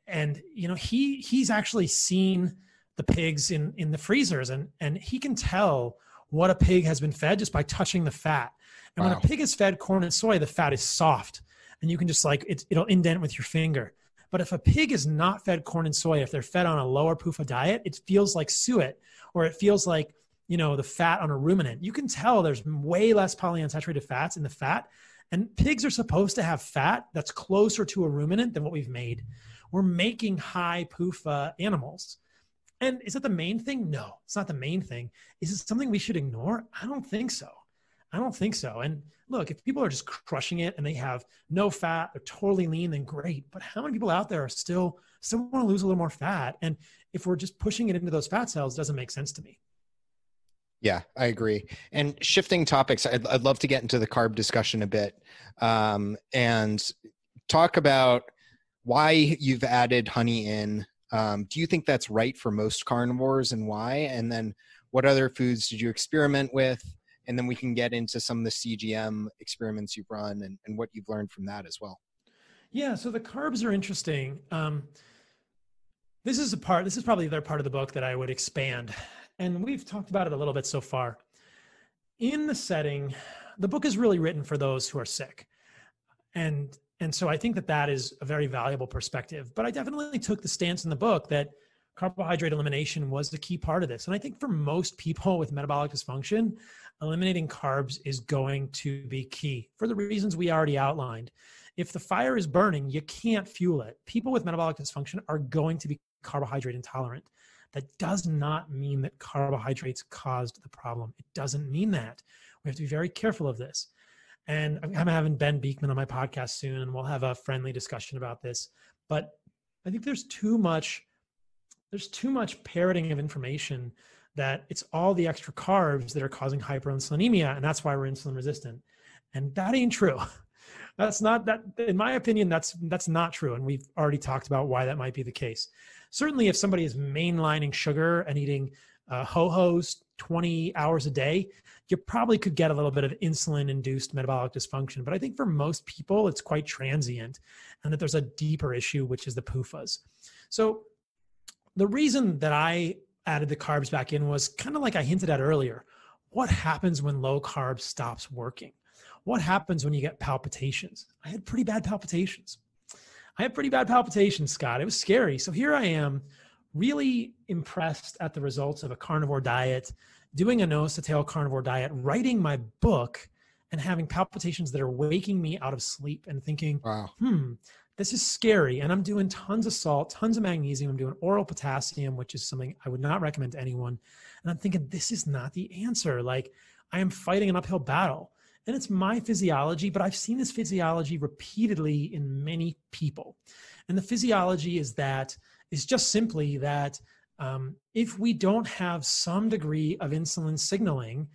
And, he's actually seen the pigs in the freezers, and he can tell what a pig has been fed just by touching the fat. And when a pig is fed corn and soy, the fat is soft, and you can just it'll indent with your finger. But if a pig is not fed corn and soy, if they're fed on a lower PUFA diet, it feels like suet, or it feels like, the fat on a ruminant. You can tell there's way less polyunsaturated fats in the fat. And pigs are supposed to have fat that's closer to a ruminant than what we've made. We're making high PUFA animals. And is that the main thing? No, it's not the main thing. Is it something we should ignore? I don't think so. And look, if people are just crushing it and they have no fat, they're totally lean, then great. But how many people out there are still want to lose a little more fat? And if we're just pushing it into those fat cells, it doesn't make sense to me. Yeah, I agree. And shifting topics, I'd love to get into the carb discussion a bit, and talk about why you've added honey in. Do you think that's right for most carnivores, and why? And then what other foods did you experiment with? And then we can get into some of the CGM experiments you've run and what you've learned from that as well. Yeah, so the carbs are interesting. This is probably the part of the book that I would expand. And we've talked about it a little bit so far. In the setting, the book is really written for those who are sick. And so I think that is a very valuable perspective. But I definitely took the stance in the book that carbohydrate elimination was the key part of this. And I think for most people with metabolic dysfunction, eliminating carbs is going to be key for the reasons we already outlined. If the fire is burning, you can't fuel it. People with metabolic dysfunction are going to be carbohydrate intolerant. That does not mean that carbohydrates caused the problem. It doesn't mean that. We have to be very careful of this. And I'm having Ben Beekman on my podcast soon, and we'll have a friendly discussion about this. But I think there's too much parroting of information that it's all the extra carbs that are causing hyperinsulinemia, and that's why we're insulin resistant. And that ain't true. That's not that, in my opinion, that's not true. And we've already talked about why that might be the case. Certainly if somebody is mainlining sugar and eating ho-hos 20 hours a day, you probably could get a little bit of insulin-induced metabolic dysfunction. But I think for most people, it's quite transient, and that there's a deeper issue, which is the PUFAs. So the reason that I added the carbs back in was kind of like I hinted at earlier. What happens when low carb stops working? What happens when you get palpitations? I had pretty bad palpitations. Scott. It was scary. So here I am, really impressed at the results of a carnivore diet, doing a nose to tail carnivore diet, writing my book, and having palpitations that are waking me out of sleep and thinking, wow, this is scary. And I'm doing tons of salt, tons of magnesium. I'm doing oral potassium, which is something I would not recommend to anyone. And I'm thinking, this is not the answer. Like, I am fighting an uphill battle. And it's my physiology, but I've seen this physiology repeatedly in many people. And the physiology is just simply that if we don't have some degree of insulin signaling,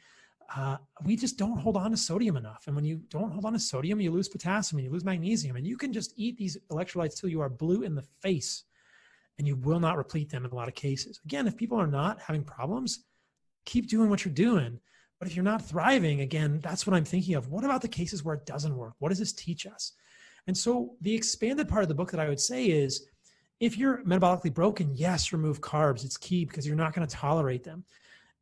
we just don't hold on to sodium enough. And when you don't hold on to sodium, you lose potassium and you lose magnesium. And you can just eat these electrolytes till you are blue in the face and you will not replete them in a lot of cases. Again, if people are not having problems, keep doing what you're doing. But if you're not thriving, again, that's what I'm thinking of. What about the cases where it doesn't work? What does this teach us? And so the expanded part of the book that I would say is, if you're metabolically broken, yes, remove carbs. It's key because you're not going to tolerate them.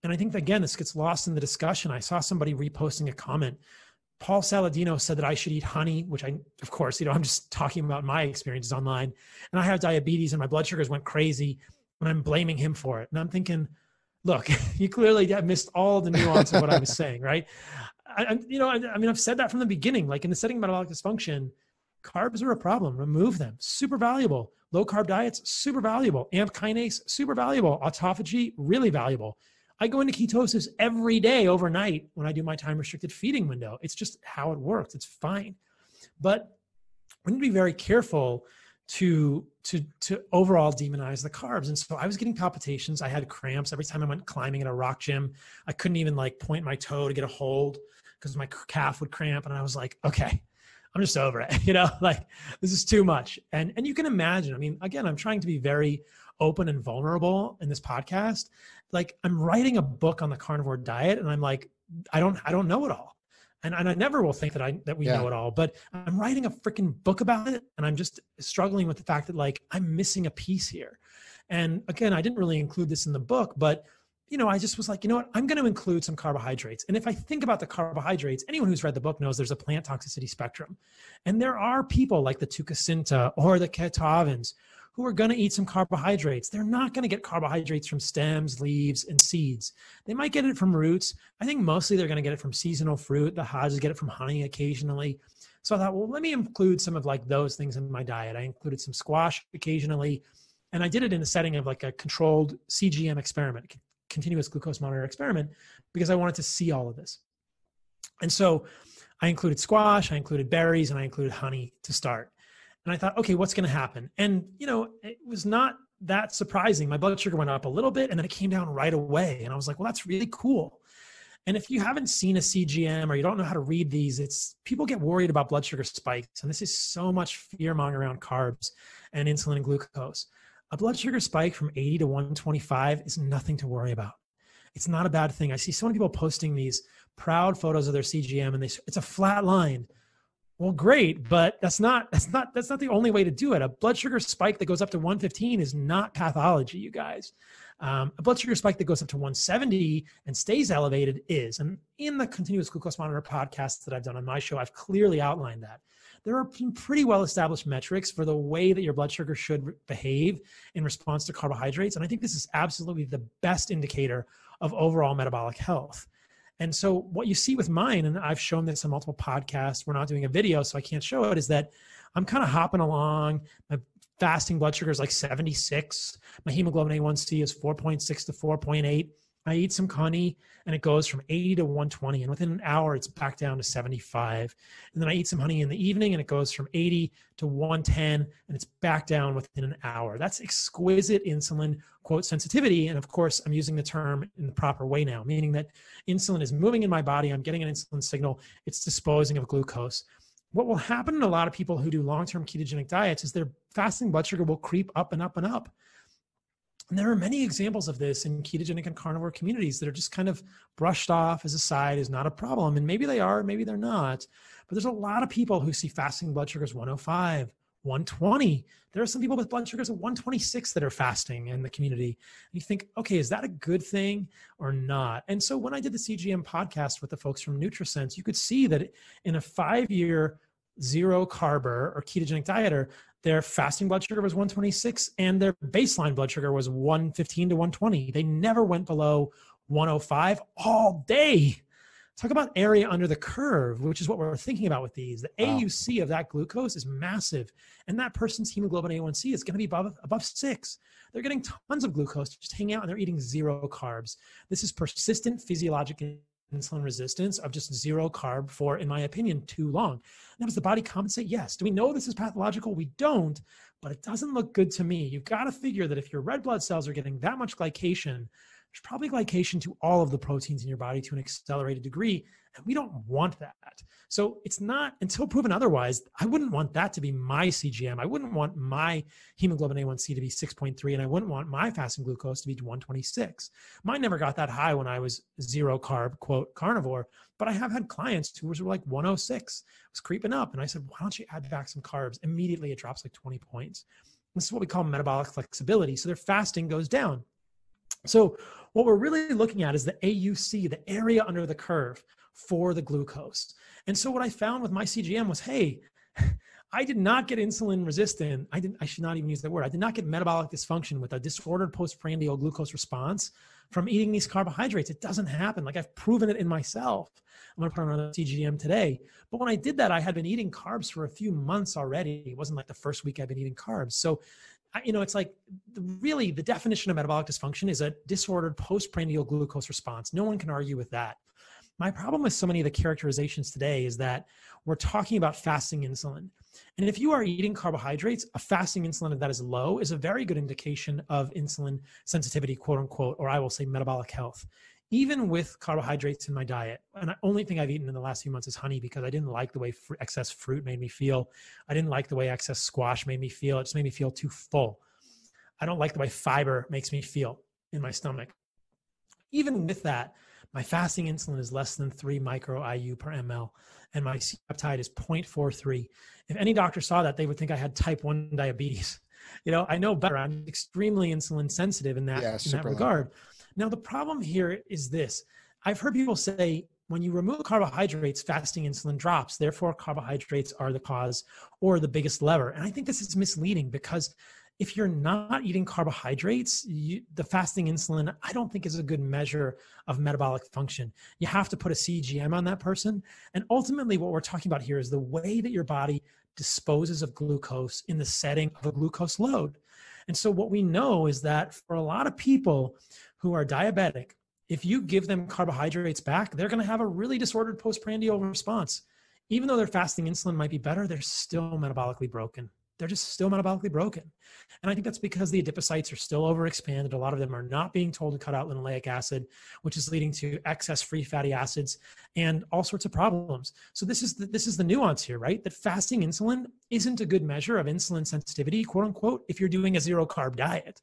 And I think, again, this gets lost in the discussion. I saw somebody reposting a comment. Paul Saladino said that I should eat honey, which of course, I'm just talking about my experiences online. And I have diabetes and my blood sugars went crazy and I'm blaming him for it. And I'm thinking, look, you clearly missed all the nuance of what I was saying, right? I've said that from the beginning, like in the setting of metabolic dysfunction, carbs are a problem. Remove them. Super valuable. Low carb diets, super valuable. AMP kinase, super valuable. Autophagy, really valuable. I go into ketosis every day overnight when I do my time restricted feeding window. It's just how it works. It's fine. But we need to be very careful to overall demonize the carbs. And so I was getting palpitations. I had cramps every time I went climbing at a rock gym. I couldn't even like point my toe to get a hold because my calf would cramp. And I was like, okay, I'm just over it. Like this is too much. And you can imagine, I mean, again, I'm trying to be very open and vulnerable in this podcast. Like I'm writing a book on the carnivore diet and I'm like, I don't know it all. And I never will think that we know it all, but I'm writing a freaking book about it. And I'm just struggling with the fact that like, I'm missing a piece here. And again, I didn't really include this in the book, but I just was like, you know what, I'm going to include some carbohydrates. And if I think about the carbohydrates, anyone who's read the book knows there's a plant toxicity spectrum. And there are people like the Tucacinta or the Ketavans who are going to eat some carbohydrates. They're not going to get carbohydrates from stems, leaves, and seeds. They might get it from roots. I think mostly they're going to get it from seasonal fruit. The Hadjis get it from honey occasionally. So I thought, well, let me include some of like those things in my diet. I included some squash occasionally. And I did it in the setting of like a controlled CGM experiment, continuous glucose monitor experiment, because I wanted to see all of this. And so I included squash, I included berries, and I included honey to start. And I thought, okay, what's going to happen? And, it was not that surprising. My blood sugar went up a little bit and then it came down right away. And I was like, well, that's really cool. And if you haven't seen a CGM or you don't know how to read these, people get worried about blood sugar spikes. And this is so much fear mongering around carbs and insulin and glucose. A blood sugar spike from 80 to 125 is nothing to worry about. It's not a bad thing. I see so many people posting these proud photos of their CGM and it's a flat line. Well, great, but that's not the only way to do it. A blood sugar spike that goes up to 115 is not pathology, you guys. A blood sugar spike that goes up to 170 and stays elevated is. And in the continuous glucose monitor podcast that I've done on my show, I've clearly outlined that. There are some pretty well-established metrics for the way that your blood sugar should behave in response to carbohydrates. And I think this is absolutely the best indicator of overall metabolic health. And so what you see with mine, and I've shown this on multiple podcasts, we're not doing a video, so I can't show it, is that I'm kind of hopping along. My fasting blood sugar is like 76. My hemoglobin A1C is 4.6 to 4.8. I eat some honey and it goes from 80 to 120. And within an hour, it's back down to 75. And then I eat some honey in the evening and it goes from 80 to 110 and it's back down within an hour. That's exquisite insulin, quote, sensitivity. And of course, I'm using the term in the proper way now, meaning that insulin is moving in my body. I'm getting an insulin signal. It's disposing of glucose. What will happen in a lot of people who do long-term ketogenic diets is their fasting blood sugar will creep up and up and up. And there are many examples of this in ketogenic and carnivore communities that are just kind of brushed off as a side, is not a problem. And maybe they are, maybe they're not. But there's a lot of people who see fasting blood sugars 105, 120. There are some people with blood sugars of 126 that are fasting in the community. And you think, okay, is that a good thing or not? And so when I did the CGM podcast with the folks from NutriSense, you could see that in a 5-year zero carber or ketogenic dieter, their fasting blood sugar was 126 and their baseline blood sugar was 115 to 120. They never went below 105 all day. Talk about area under the curve, which is what we're thinking about with these. The Wow. AUC of that glucose is massive. And that person's hemoglobin A1C is going to be above 6. They're getting tons of glucose, just hanging out, and they're eating 0 carbs. This is persistent physiologic insulin resistance of just 0 carb for, in my opinion, too long. Now, does the body compensate? Yes. Do we know this is pathological? We don't, but it doesn't look good to me. You've got to figure that if your red blood cells are getting that much glycation, there's probably glycation to all of the proteins in your body to an accelerated degree, and we don't want that. So it's not, until proven otherwise, I wouldn't want that to be my CGM. I wouldn't want my hemoglobin A1C to be 6.3, and I wouldn't want my fasting glucose to be 126. Mine never got that high when I was 0 carb, quote, carnivore, but I have had clients who were like 106. It was creeping up, and I said, why don't you add back some carbs? Immediately it drops like 20 points. This is what we call metabolic flexibility. So their fasting goes down. So what we're really looking at is the AUC, the area under the curve for the glucose. And so what I found with my CGM was, hey, I did not get insulin resistant. I should not even use that word. I did not get metabolic dysfunction with a disordered postprandial glucose response from eating these carbohydrates. It doesn't happen. Like, I've proven it in myself. I'm going to put on another CGM today. But when I did that, I had been eating carbs for a few months already. It wasn't like the first week I've been eating carbs. So it's like, really, the definition of metabolic dysfunction is a disordered postprandial glucose response. No one can argue with that. My problem with so many of the characterizations today is that we're talking about fasting insulin. And if you are eating carbohydrates, a fasting insulin that is low is a very good indication of insulin sensitivity, quote unquote, or I will say metabolic health. Even with carbohydrates in my diet, and the only thing I've eaten in the last few months is honey, because I didn't like the way excess fruit made me feel. I didn't like the way excess squash made me feel. It just made me feel too full. I don't like the way fiber makes me feel in my stomach. Even with that, my fasting insulin is less than 3 micro IU per ml, and my C-peptide is 0.43. If any doctor saw that, they would think I had type 1 diabetes. I know better. I'm extremely insulin sensitive in that regard. Now, the problem here is this. I've heard people say, when you remove carbohydrates, fasting insulin drops. Therefore, carbohydrates are the cause or the biggest lever. And I think this is misleading, because if you're not eating carbohydrates, the fasting insulin, I don't think, is a good measure of metabolic function. You have to put a CGM on that person. And ultimately, what we're talking about here is the way that your body disposes of glucose in the setting of a glucose load. And so what we know is that for a lot of people who are diabetic, if you give them carbohydrates back, they're going to have a really disordered postprandial response. Even though their fasting insulin might be better, they're still metabolically broken. They're just still metabolically broken. And I think that's because the adipocytes are still overexpanded. A lot of them are not being told to cut out linoleic acid, which is leading to excess free fatty acids and all sorts of problems. So this is the nuance here, right? That fasting insulin isn't a good measure of insulin sensitivity, quote unquote, if you're doing a 0 carb diet.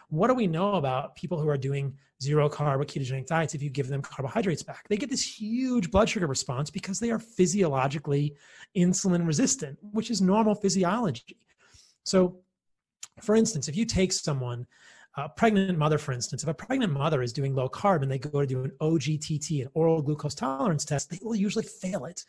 What do we know about people who are doing 0 carb or ketogenic diets if you give them carbohydrates back? They get this huge blood sugar response because they are physiologically insulin resistant, which is normal physiology. So, for instance, if you take someone, a pregnant mother, for instance, if a pregnant mother is doing low carb and they go to do an OGTT, an oral glucose tolerance test, they will usually fail it.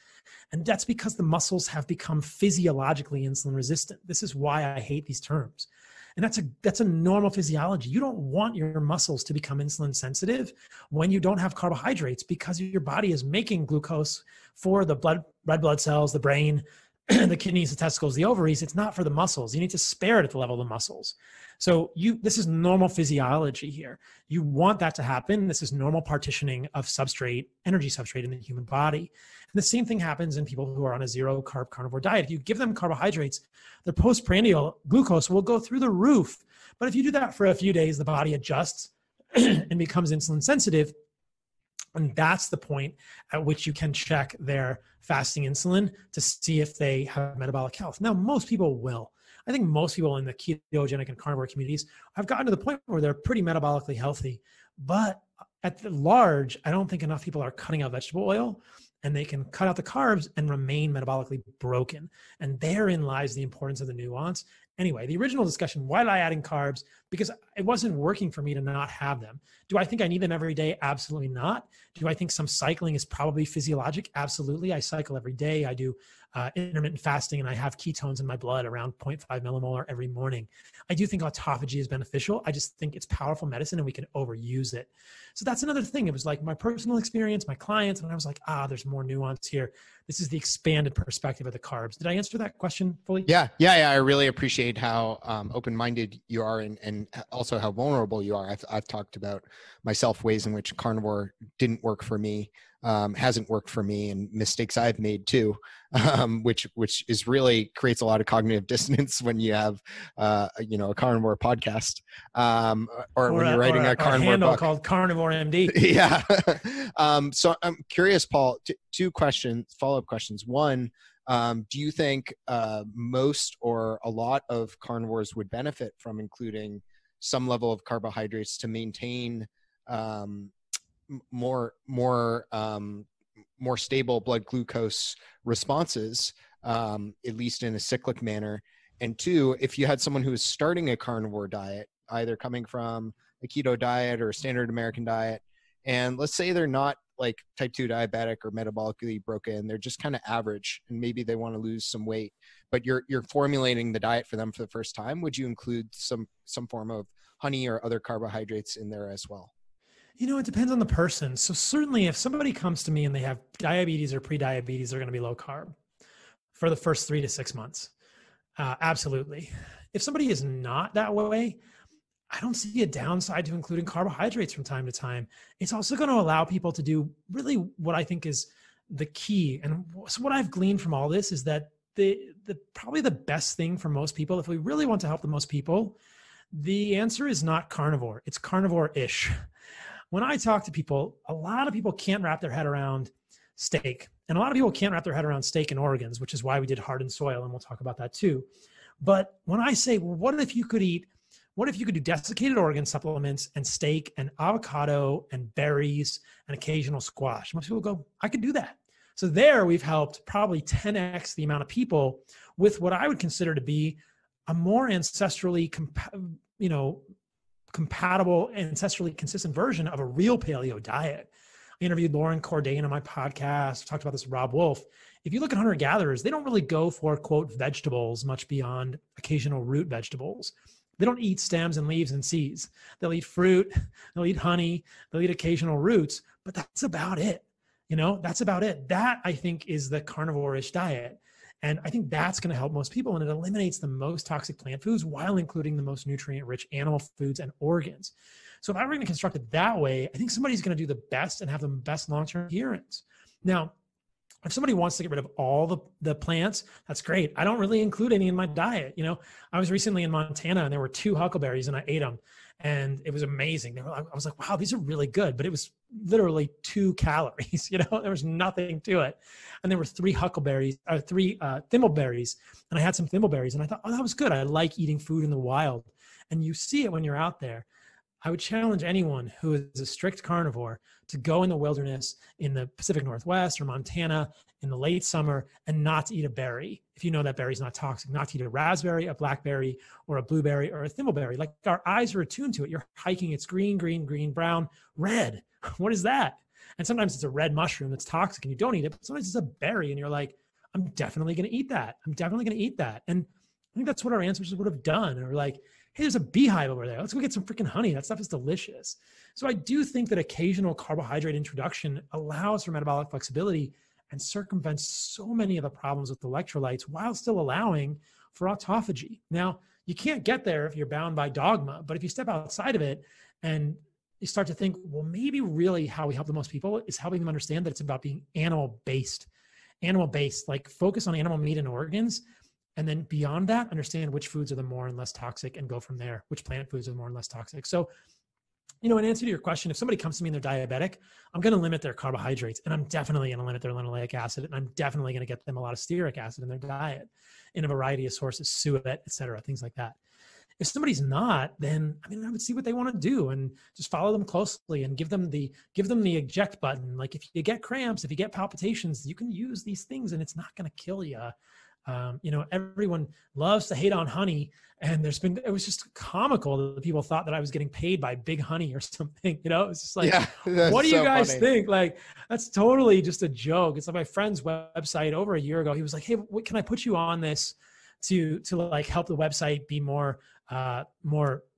And that's because the muscles have become physiologically insulin resistant. This is why I hate these terms. And that's a normal physiology. You don't want your muscles to become insulin sensitive when you don't have carbohydrates, because your body is making glucose for the red blood cells, the brain, the kidneys, the testicles, the ovaries. It's not for the muscles. You need to spare it at the level of the muscles. So this is normal physiology here. You want that to happen. This is normal partitioning of substrate, energy substrate in the human body. And the same thing happens in people who are on a 0 carb carnivore diet. If you give them carbohydrates, their postprandial glucose will go through the roof. But if you do that for a few days, the body adjusts and becomes insulin sensitive. And that's the point at which you can check their fasting insulin to see if they have metabolic health. Now, most people will. I think most people in the ketogenic and carnivore communities have gotten to the point where they're pretty metabolically healthy. But at the large, I don't think enough people are cutting out vegetable oil, and they can cut out the carbs and remain metabolically broken. And therein lies the importance of the nuance. Anyway, the original discussion, why did I add in carbs? because it wasn't working for me to not have them. Do I think I need them every day? Absolutely not. Do I think some cycling is probably physiologic? Absolutely. I cycle every day. I do intermittent fasting, and I have ketones in my blood around 0.5 millimolar every morning. I do think autophagy is beneficial. I just think it's powerful medicine and we can overuse it. So that's another thing. It was like my personal experience, my clients, and I was like, there's more nuance here. This is the expanded perspective of the carbs. Did I answer that question fully? Yeah. I really appreciate how open-minded you are, and also how vulnerable you are. I've talked about myself, ways in which carnivore didn't work for me, hasn't worked for me, and mistakes I've made too, which is really creates a lot of cognitive dissonance when you have a carnivore podcast, or when you're writing a carnivore handle book called Carnivore MD. Yeah. So I'm curious, Paul, two follow-up questions. One, do you think most or a lot of carnivores would benefit from including some level of carbohydrates to maintain more stable blood glucose responses, at least in a cyclic manner? And two, if you had someone who is starting a carnivore diet, either coming from a keto diet or a standard American diet, and let's say they're not like type 2 diabetic or metabolically broken, they're just kind of average, and maybe they want to lose some weight, but you're formulating the diet for them for the first time, would you include some form of honey or other carbohydrates in there as well? It depends on the person. So certainly if somebody comes to me and they have diabetes or pre-diabetes, they're going to be low carb for the first 3 to 6 months. Absolutely. If somebody is not that way, I don't see a downside to including carbohydrates from time to time. It's also going to allow people to do really what I think is the key. And so what I've gleaned from all this is that probably the best thing for most people, if we really want to help the most people, the answer is not carnivore. It's carnivore-ish. When I talk to people, a lot of people can't wrap their head around steak. And a lot of people can't wrap their head around steak and organs, which is why we did hardened soil. And we'll talk about that too. But when I say, well, what if you could do desiccated organ supplements and steak and avocado and berries and occasional squash? Most people go, I could do that. So there we've helped probably 10x the amount of people with what I would consider to be a more ancestrally compatible, ancestrally consistent version of a real paleo diet. I interviewed Lauren Cordain on my podcast, talked about this with Rob Wolf. If you look at hunter-gatherers, they don't really go for, quote, vegetables much beyond occasional root vegetables. They don't eat stems and leaves and seeds. They'll eat fruit, they'll eat honey, they'll eat occasional roots, but that's about it. That's about it. That, I think, is the carnivore-ish diet. And I think that's going to help most people, and it eliminates the most toxic plant foods while including the most nutrient-rich animal foods and organs. So if I were going to construct it that way, I think somebody's going to do the best and have the best long-term adherence. Now, if somebody wants to get rid of all the plants, that's great. I don't really include any in my diet. I was recently in Montana and there were 2 huckleberries and I ate them and it was amazing. I was like, wow, these are really good. But it was literally 2 calories, there was nothing to it. And there were 3 huckleberries, 3 thimbleberries. And I had some thimbleberries and I thought, oh, that was good. I like eating food in the wild. And you see it when you're out there. I would challenge anyone who is a strict carnivore to go in the wilderness in the Pacific Northwest or Montana in the late summer and not to eat a berry. If you know that berry is not toxic, not to eat a raspberry, a blackberry, or a blueberry, or a thimbleberry. Like our eyes are attuned to it. You're hiking, it's green, green, green, brown, red. What is that? And sometimes it's a red mushroom that's toxic and you don't eat it, but sometimes it's a berry and you're like, I'm definitely going to eat that. I'm definitely going to eat that. And I think that's what our ancestors would have done. And we're like, hey, there's a beehive over there. Let's go get some freaking honey. That stuff is delicious. So I do think that occasional carbohydrate introduction allows for metabolic flexibility and circumvents so many of the problems with electrolytes while still allowing for autophagy. Now, you can't get there if you're bound by dogma, but if you step outside of it and you start to think, well, maybe really how we help the most people is helping them understand that it's about being animal-based, like focus on animal meat and organs. And then beyond that, understand which foods are the more and less toxic and go from there, which plant foods are the more and less toxic. So, in answer to your question, if somebody comes to me and they're diabetic, I'm going to limit their carbohydrates and I'm definitely going to limit their linoleic acid. And I'm definitely going to get them a lot of stearic acid in their diet in a variety of sources, suet, et cetera, things like that. If somebody's not, then I would see what they want to do and just follow them closely and give them the eject button. Like if you get cramps, if you get palpitations, you can use these things and it's not going to kill you. Everyone loves to hate on honey. And it was just comical that people thought that I was getting paid by Big Honey or something. It's just like, what do you guys think? Like, that's totally just a joke. It's like my friend's website over a year ago. He was like, hey, can I put you on this to like help the website be more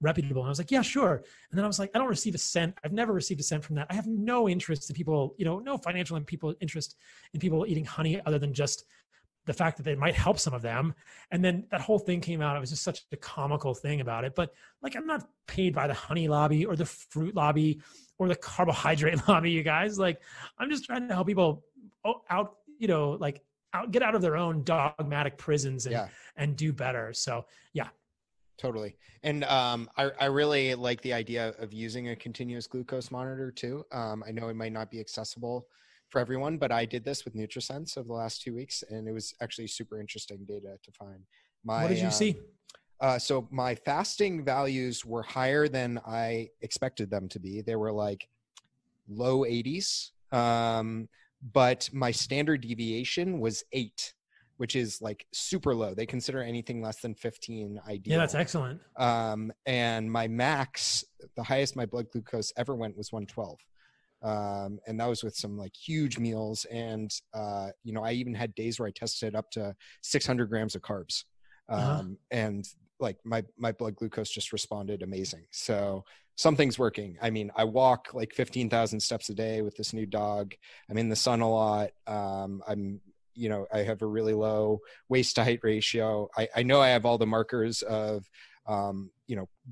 reputable? And I was like, yeah, sure. And then I was like, I don't receive a cent. I've never received a cent from that. I have no interest in people, no financial interest in people eating honey other than just the fact that they might help some of them. And then that whole thing came out. It was just such a comical thing about it. But like, I'm not paid by the honey lobby or the fruit lobby or the carbohydrate lobby, you guys. Like, I'm just trying to help people get out of their own dogmatic prisons and do better. So yeah. Totally. And I really like the idea of using a continuous glucose monitor too. I know it might not be accessible for everyone, but I did this with NutriSense over the last 2 weeks, and it was actually super interesting data to find. What did you see? So my fasting values were higher than I expected them to be. They were like low 80s, but my standard deviation was 8, which is like super low. They consider anything less than 15 ideal. Yeah, that's excellent. And my max, the highest my blood glucose ever went was 112. And that was with some like huge meals. And, I even had days where I tested up to 600 grams of carbs. And like my blood glucose just responded amazing. So something's working. I mean, I walk like 15,000 steps a day with this new dog. I'm in the sun a lot. I have a really low waist to height ratio. I know I have all the markers of,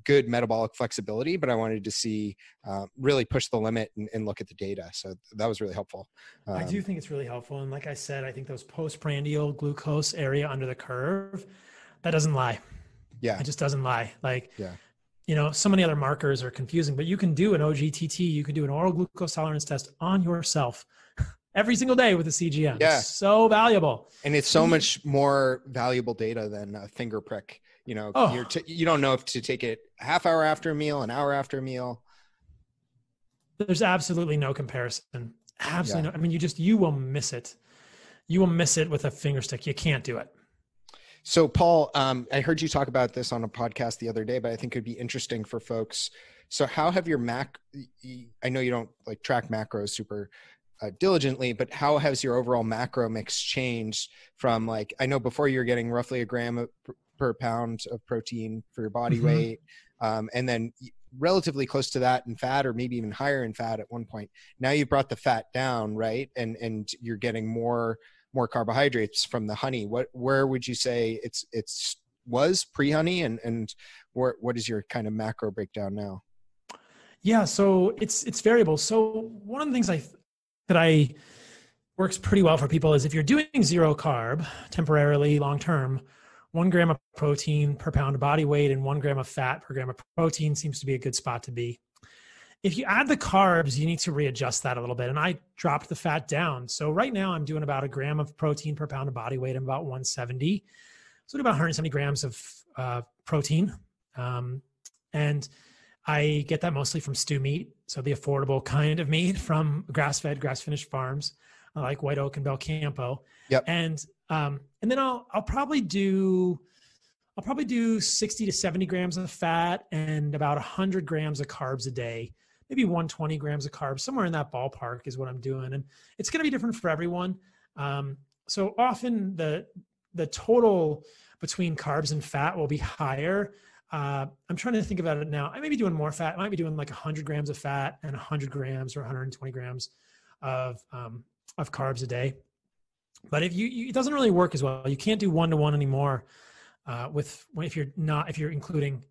good metabolic flexibility, but I wanted to see, really push the limit and look at the data. So that was really helpful. I do think it's really helpful. And like I said, I think those postprandial glucose area under the curve, that doesn't lie. Yeah. It just doesn't lie. Like, yeah. So many other markers are confusing, but you can do an OGTT, you can do an oral glucose tolerance test on yourself every single day with a CGM. Yeah. It's so valuable. And it's so much more valuable data than a finger prick. You don't know if to take it half hour after a meal, an hour after a meal. There's absolutely no comparison. Absolutely no. I mean, you will miss it. You will miss it with a finger stick. You can't do it. So Paul, I heard you talk about this on a podcast the other day, but I think it'd be interesting for folks. So how have your I know you don't like track macros super diligently, but how has your overall macro mix changed from like, I know before you were getting roughly a gram per pound of protein for your body weight. And then relatively close to that in fat, or maybe even higher in fat at one point. Now you brought the fat down, right? And you're getting more carbohydrates from the honey. Where would you say it's was pre-honey, and what is your kind of macro breakdown now? Yeah, so it's variable. So one of the things that works pretty well for people is if you're doing zero carb temporarily, long term, 1 gram of protein per pound of body weight and 1 gram of fat per gram of protein seems to be a good spot to be. If you add the carbs, you need to readjust that a little bit. And I dropped the fat down. So right now I'm doing about 1 gram of protein per pound of body weight. I'm about 170. So about 170 grams of protein. And I get that mostly from stew meat. So the affordable kind of meat from grass-fed, grass-finished farms, like White Oak and Belcampo. Yep. And then I'll probably do 60 to 70 grams of fat and about 100 grams of carbs a day, maybe 120 grams of carbs, somewhere in that ballpark is what I'm doing. And it's going to be different for everyone. So often the total between carbs and fat will be higher. I'm trying to think about it now. I may be doing more fat. I might be doing like 100 grams of fat and 100 grams or 120 grams of carbs a day. But it doesn't really work as well. You can't do 1-to-1 anymore if you're including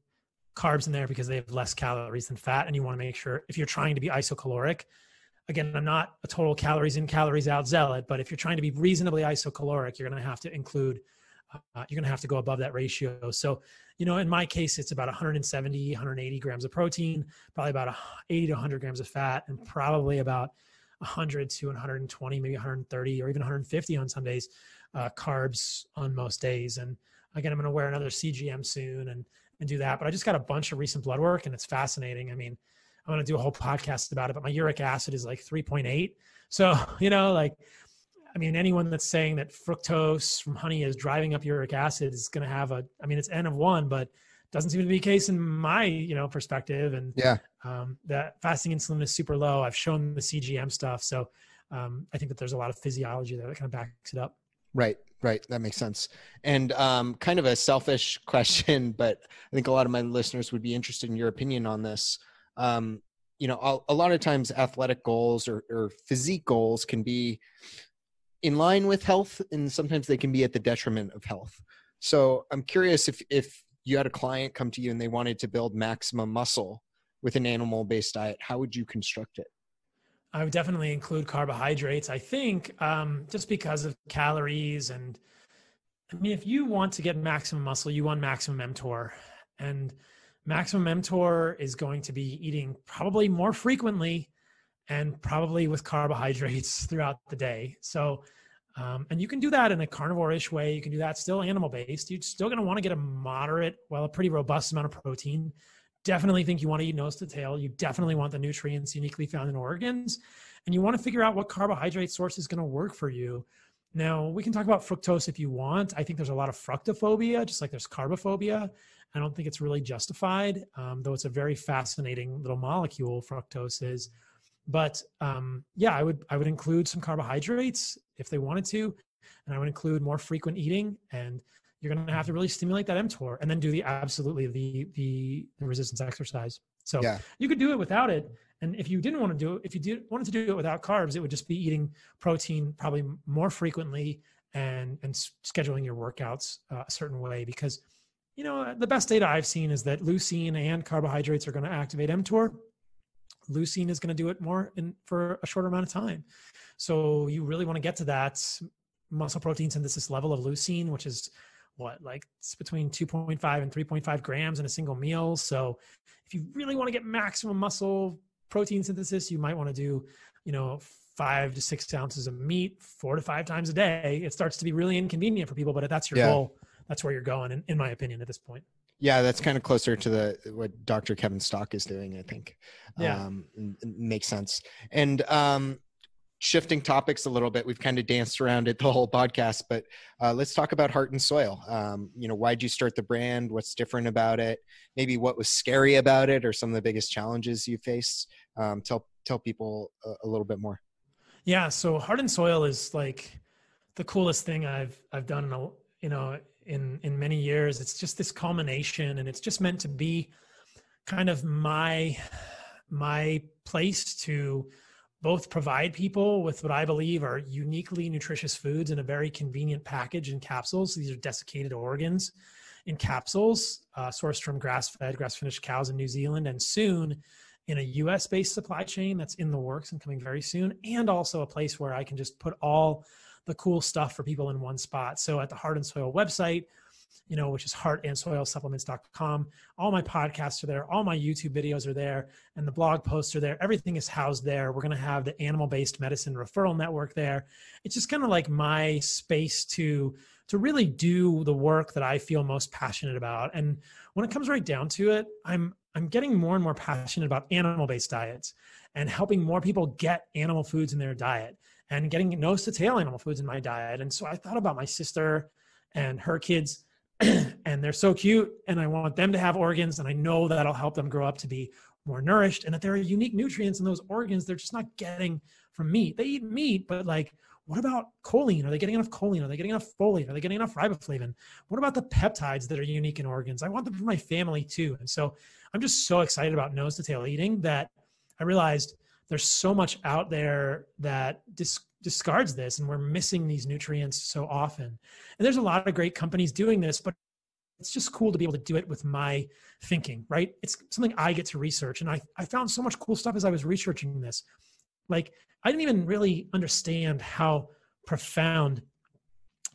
carbs in there, because they have less calories than fat. And you want to make sure, if you're trying to be isocaloric, again, I'm not a total calories in, calories out zealot, but if you're trying to be reasonably isocaloric, you're going to have to include, you're going to have to go above that ratio. So, in my case, it's about 170, 180 grams of protein, probably about 80 to 100 grams of fat, and probably about 100 to 120, maybe 130 or even 150 on some days, carbs on most days. And again, I'm going to wear another CGM soon and do that. But I just got a bunch of recent blood work and it's fascinating. I mean, I'm going to do a whole podcast about it, but my uric acid is like 3.8. So, I mean, anyone that's saying that fructose from honey is driving up uric acid is going to have it's N of 1, but doesn't seem to be the case in my, perspective. And Yeah. that fasting insulin is super low. I've shown the CGM stuff. So I think that there's a lot of physiology there that kind of backs it up. Right. That makes sense. And kind of a selfish question, but I think a lot of my listeners would be interested in your opinion on this. A lot of times athletic goals or physique goals can be in line with health, and sometimes they can be at the detriment of health. So I'm curious if you had a client come to you and they wanted to build maximum muscle with an animal-based diet, how would you construct it? I would definitely include carbohydrates. I think just because of calories, and I mean, if you want to get maximum muscle, you want maximum mTOR, and maximum mTOR is going to be eating probably more frequently and probably with carbohydrates throughout the day. So, and you can do that in a carnivore-ish way. You can do that still animal-based. You're still going to want to get a moderate, a pretty robust amount of protein. Definitely think you want to eat nose to tail. You definitely want the nutrients uniquely found in organs. And you want to figure out what carbohydrate source is going to work for you. Now, we can talk about fructose if you want. I think there's a lot of fructophobia, just like there's carbophobia. I don't think it's really justified, though it's a very fascinating little molecule, fructose is. But I would include some carbohydrates if they wanted to, and I would include more frequent eating, and you're going to have to really stimulate that mTOR, and then do the resistance exercise. So you could do it without it. And if you didn't want to do it, if you wanted to do it without carbs, it would just be eating protein probably more frequently and scheduling your workouts a certain way, because, the best data I've seen is that leucine and carbohydrates are going to activate mTOR. Leucine is going to do it more for a shorter amount of time. So you really want to get to that muscle protein synthesis level of leucine, which is it's between 2.5 and 3.5 grams in a single meal. So if you really want to get maximum muscle protein synthesis, you might want to do, 5 to 6 ounces of meat 4 to 5 times a day. It starts to be really inconvenient for people, but if that's your goal, that's where you're going, in my opinion, at this point. Yeah, that's kind of closer to what Dr. Kevin Stock is doing, I think. Yeah. Makes sense. And shifting topics a little bit, we've kind of danced around it the whole podcast, but let's talk about Heart and Soil. Why'd you start the brand? What's different about it? Maybe what was scary about it, or some of the biggest challenges you faced? Tell people a little bit more. Yeah. So Heart and Soil is like the coolest thing I've done in many years. It's just this culmination, and it's just meant to be kind of my place to both provide people with what I believe are uniquely nutritious foods in a very convenient package in capsules. These are desiccated organs in capsules, sourced from grass-fed, grass-finished cows in New Zealand, and soon in a US-based supply chain that's in the works and coming very soon, and also a place where I can just put all the cool stuff for people in one spot. So at the Heart and Soil website, which is heartandsoilsupplements.com, all my podcasts are there, all my YouTube videos are there, and the blog posts are there. Everything is housed there. We're going to have the animal-based medicine referral network there. It's just kind of like my space to really do the work that I feel most passionate about. And when it comes right down to it, I'm getting more and more passionate about animal-based diets and helping more people get animal foods in their diet and getting nose to tail animal foods in my diet. And so I thought about my sister and her kids, and they're so cute, and I want them to have organs, and I know that'll help them grow up to be more nourished, and that there are unique nutrients in those organs they're just not getting from meat. They eat meat, but what about choline? Are they getting enough choline? Are they getting enough folate? Are they getting enough riboflavin? What about the peptides that are unique in organs? I want them for my family too. And so I'm just so excited about nose to tail eating that I realized there's so much out there that discards this, and we're missing these nutrients so often. And there's a lot of great companies doing this, but it's just cool to be able to do it with my thinking, right? It's something I get to research. And I found so much cool stuff as I was researching this. I didn't even really understand how profound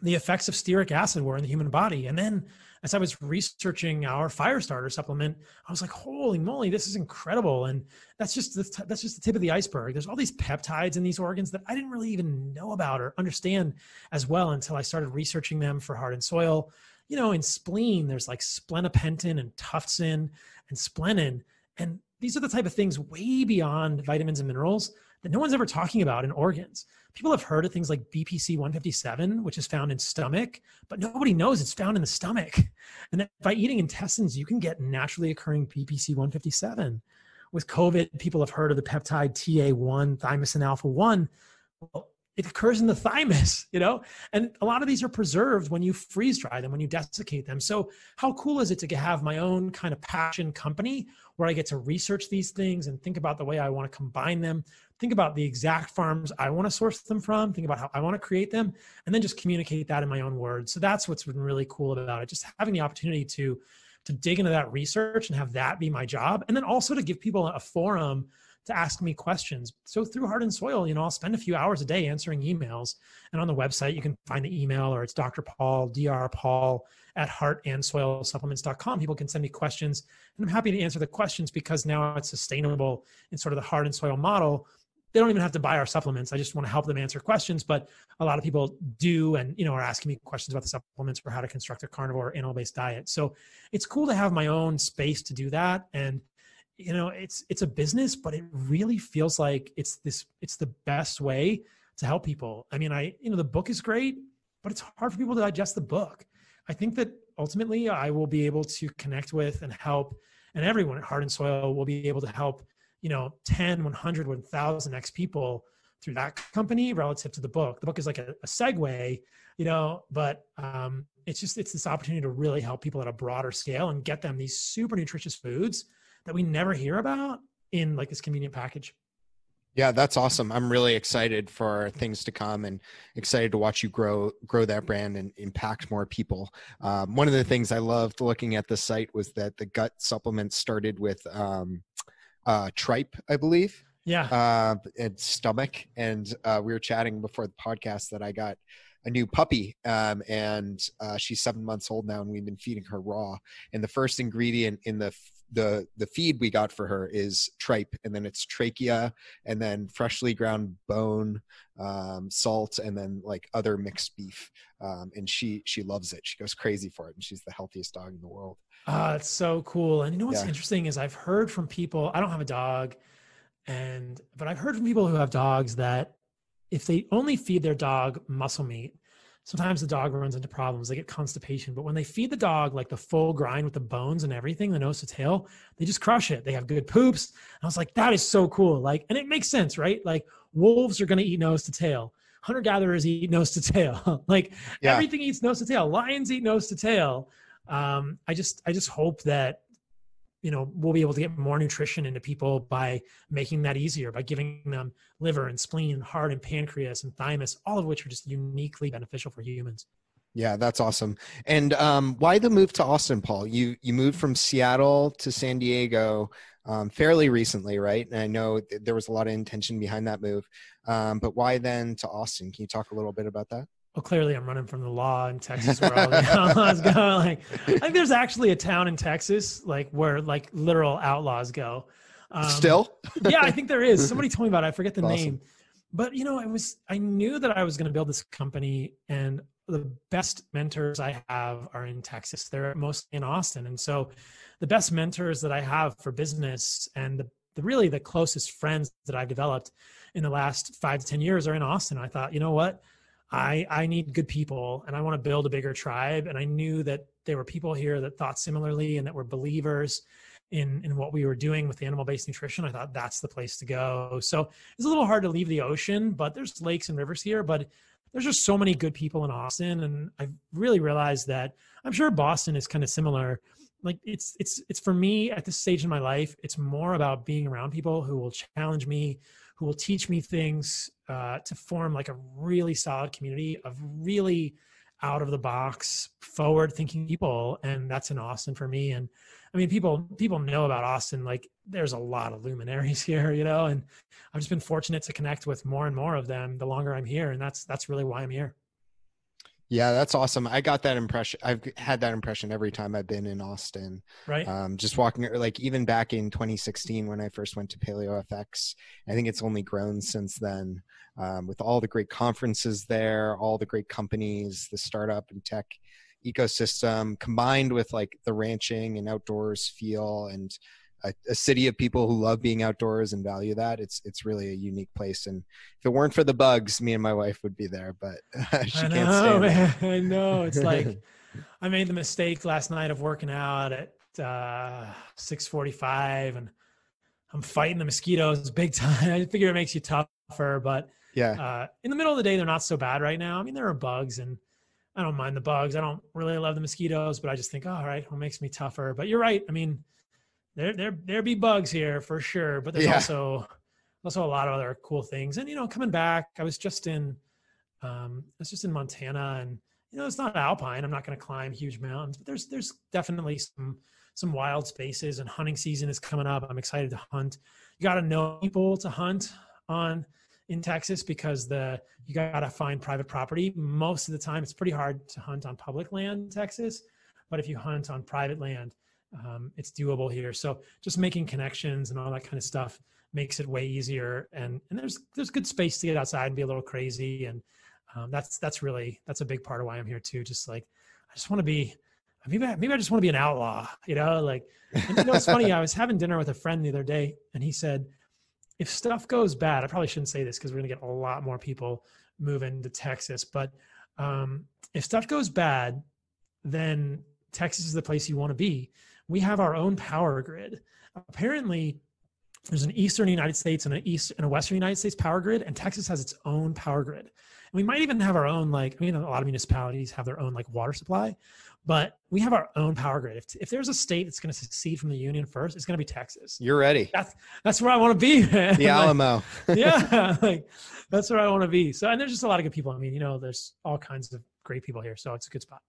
the effects of stearic acid were in the human body. And then as I was researching our Firestarter supplement, I was like, holy moly, this is incredible. And that's just the tip of the iceberg. There's all these peptides in these organs that I didn't really even know about or understand as well until I started researching them for Heart and Soil. In spleen, there's like splenopentin and tuftsin and splenin. And these are the type of things way beyond vitamins and minerals that no one's ever talking about in organs. People have heard of things like BPC 157, which is found in stomach, but nobody knows it's found in the stomach. And that by eating intestines, you can get naturally occurring BPC 157. With COVID, people have heard of the peptide TA1, thymosin alpha 1. Well, it occurs in the thymus, and a lot of these are preserved when you freeze dry them, when you desiccate them. So how cool is it to have my own kind of passion company where I get to research these things and think about the way I want to combine them, think about the exact farms I want to source them from, think about how I want to create them, and then just communicate that in my own words. So that's what's been really cool about it, just having the opportunity to dig into that research and have that be my job. And then also to give people a forum to ask me questions. So through Heart and Soil, I'll spend a few hours a day answering emails. And on the website, you can find the email, or it's Dr. Paul, Dr. Paul at heartandsoilsupplements.com. People can send me questions, and I'm happy to answer the questions because now it's sustainable in sort of the Heart and Soil model. They don't even have to buy our supplements. I just want to help them answer questions, but a lot of people do, and are asking me questions about the supplements or how to construct a carnivore animal-based diet. So it's cool to have my own space to do that. And it's a business, but it really feels like it's the best way to help people. I mean, the book is great, but it's hard for people to digest the book. I think that ultimately I will be able to connect with and help, and everyone at Heart and Soil will be able to help, 10, 100, 1,000x people through that company relative to the book. The book is like a segue, but it's this opportunity to really help people at a broader scale and get them these super nutritious foods that we never hear about in like this convenient package. Yeah, that's awesome. I'm really excited for things to come and excited to watch you grow that brand and impact more people. One of the things I loved looking at the site was that the gut supplements started with tripe, I believe. Yeah. And stomach. And we were chatting before the podcast that I got a new puppy, and she's 7 months old now, and we've been feeding her raw. And the first ingredient in the feed we got for her is tripe, and then it's trachea, and then freshly ground bone, salt, and then like other mixed beef. And she loves it. She goes crazy for it, and she's the healthiest dog in the world. It's so cool. And what's interesting is I've heard from people, I don't have a dog, but I've heard from people who have dogs that if they only feed their dog muscle meat, sometimes the dog runs into problems. They get constipation. But when they feed the dog like the full grind with the bones and everything, the nose to tail, they just crush it. They have good poops. And I was like, that is so cool. And it makes sense, right? Like wolves are going to eat nose to tail. Hunter-gatherers eat nose to tail. Everything eats nose to tail. Lions eat nose to tail. I just hope that we'll be able to get more nutrition into people by making that easier, by giving them liver and spleen and heart and pancreas and thymus, all of which are just uniquely beneficial for humans. Yeah, that's awesome. And why the move to Austin, Paul? You moved from Seattle to San Diego fairly recently, right? And I know there was a lot of intention behind that move. But why then to Austin? Can you talk a little bit about that? Well, clearly I'm running from the law in Texas where all the outlaws go. I think there's actually a town in Texas where literal outlaws go. Still? Yeah, I think there is. Somebody told me about it. I forget the Awesome. name. But I knew that I was going to build this company, and the best mentors I have are in Texas. They're mostly in Austin. And so the best mentors that I have for business and really the closest friends that I've developed in the last 5 to 10 years are in Austin. I thought, you know what? I need good people, and I want to build a bigger tribe. And I knew that there were people here that thought similarly and that were believers in what we were doing with animal-based nutrition. I thought that's the place to go. So it's a little hard to leave the ocean, but there's lakes and rivers here, but there's just so many good people in Austin. And I've really realized that I'm sure Boston is kind of similar. It's for me at this stage in my life, it's more about being around people who will challenge me, who will teach me things, to form like a really solid community of really out of the box, forward thinking people. And that's in Austin for me. And I mean, people know about Austin. There's a lot of luminaries here, and I've just been fortunate to connect with more and more of them the longer I'm here. And that's really why I'm here. Yeah, that's awesome. I got that impression. I've had that impression every time I've been in Austin. Right. Just walking, even back in 2016 when I first went to PaleoFX, I think it's only grown since then, with all the great conferences there, all the great companies, the startup and tech ecosystem combined with the ranching and outdoors feel and a city of people who love being outdoors and value that. It's really a unique place. And if it weren't for the bugs, me and my wife would be there, but she can't stand it. I know. It's like, I made the mistake last night of working out at 6:45 and I'm fighting the mosquitoes big time. I figure it makes you tougher, but yeah, in the middle of the day, they're not so bad right now. I mean, there are bugs and I don't mind the bugs. I don't really love the mosquitoes, but I just think, oh, all right, well, it makes me tougher. But you're right. I mean, there be bugs here for sure, but there's also a lot of other cool things. And, coming back, I was just in Montana, and, it's not alpine. I'm not going to climb huge mountains, but there's definitely some wild spaces, and hunting season is coming up. I'm excited to hunt. You got to know people to hunt in Texas because you got to find private property. Most of the time, it's pretty hard to hunt on public land in Texas, but if you hunt on private land, it's doable here. So just making connections and all that kind of stuff makes it way easier. And there's good space to get outside and be a little crazy. And that's a big part of why I'm here too. Just like, I just want to be, maybe I just want to be an outlaw, and it's funny. I was having dinner with a friend the other day and he said, if stuff goes bad, I probably shouldn't say this because we're going to get a lot more people moving to Texas, but if stuff goes bad, then Texas is the place you want to be. We have our own power grid. Apparently, there's an Eastern United States and a Western United States power grid, and Texas has its own power grid. And we might even have our own, a lot of municipalities have their own water supply, but we have our own power grid. If there's a state that's going to secede from the union first, it's going to be Texas. You're ready. That's where I want to be, man. The Alamo. Yeah, that's where I want to be. So, and there's just a lot of good people. I mean, there's all kinds of great people here, so it's a good spot.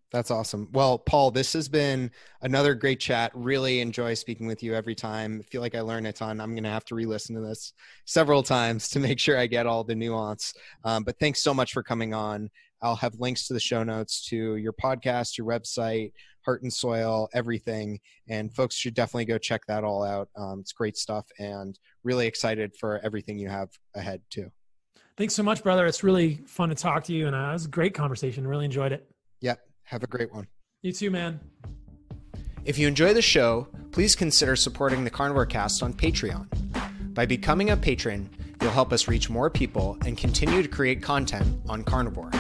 That's awesome. Well, Paul, this has been another great chat. Really enjoy speaking with you every time. I feel like I learn a ton. I'm going to have to re-listen to this several times to make sure I get all the nuance. But thanks so much for coming on. I'll have links to the show notes to your podcast, your website, Heart and Soil, everything. And folks should definitely go check that all out. It's great stuff and really excited for everything you have ahead too. Thanks so much, brother. It's really fun to talk to you. And it was a great conversation. Really enjoyed it. Yep. Have a great one. You too, man. If you enjoy the show, please consider supporting the Carnivore Cast on Patreon. By becoming a patron, you'll help us reach more people and continue to create content on carnivore.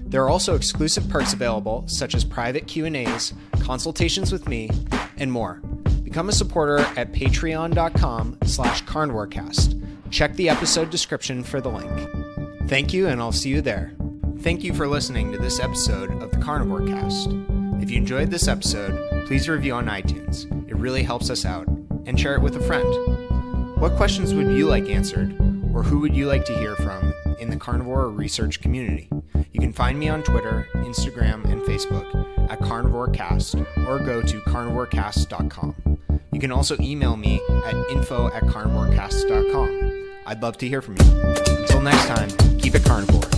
There are also exclusive perks available, such as private Q&As, consultations with me, and more. Become a supporter at patreon.com/carnivorecast. Check the episode description for the link. Thank you, and I'll see you there. Thank you for listening to this episode of the Carnivore Cast. If you enjoyed this episode, please review on iTunes. It really helps us out. And share it with a friend. What questions would you like answered, or who would you like to hear from in the carnivore research community? You can find me on Twitter, Instagram, and Facebook at Carnivore Cast, or go to carnivorecast.com. You can also email me at info@carnivorecast.com. I'd love to hear from you. Until next time, keep it carnivore.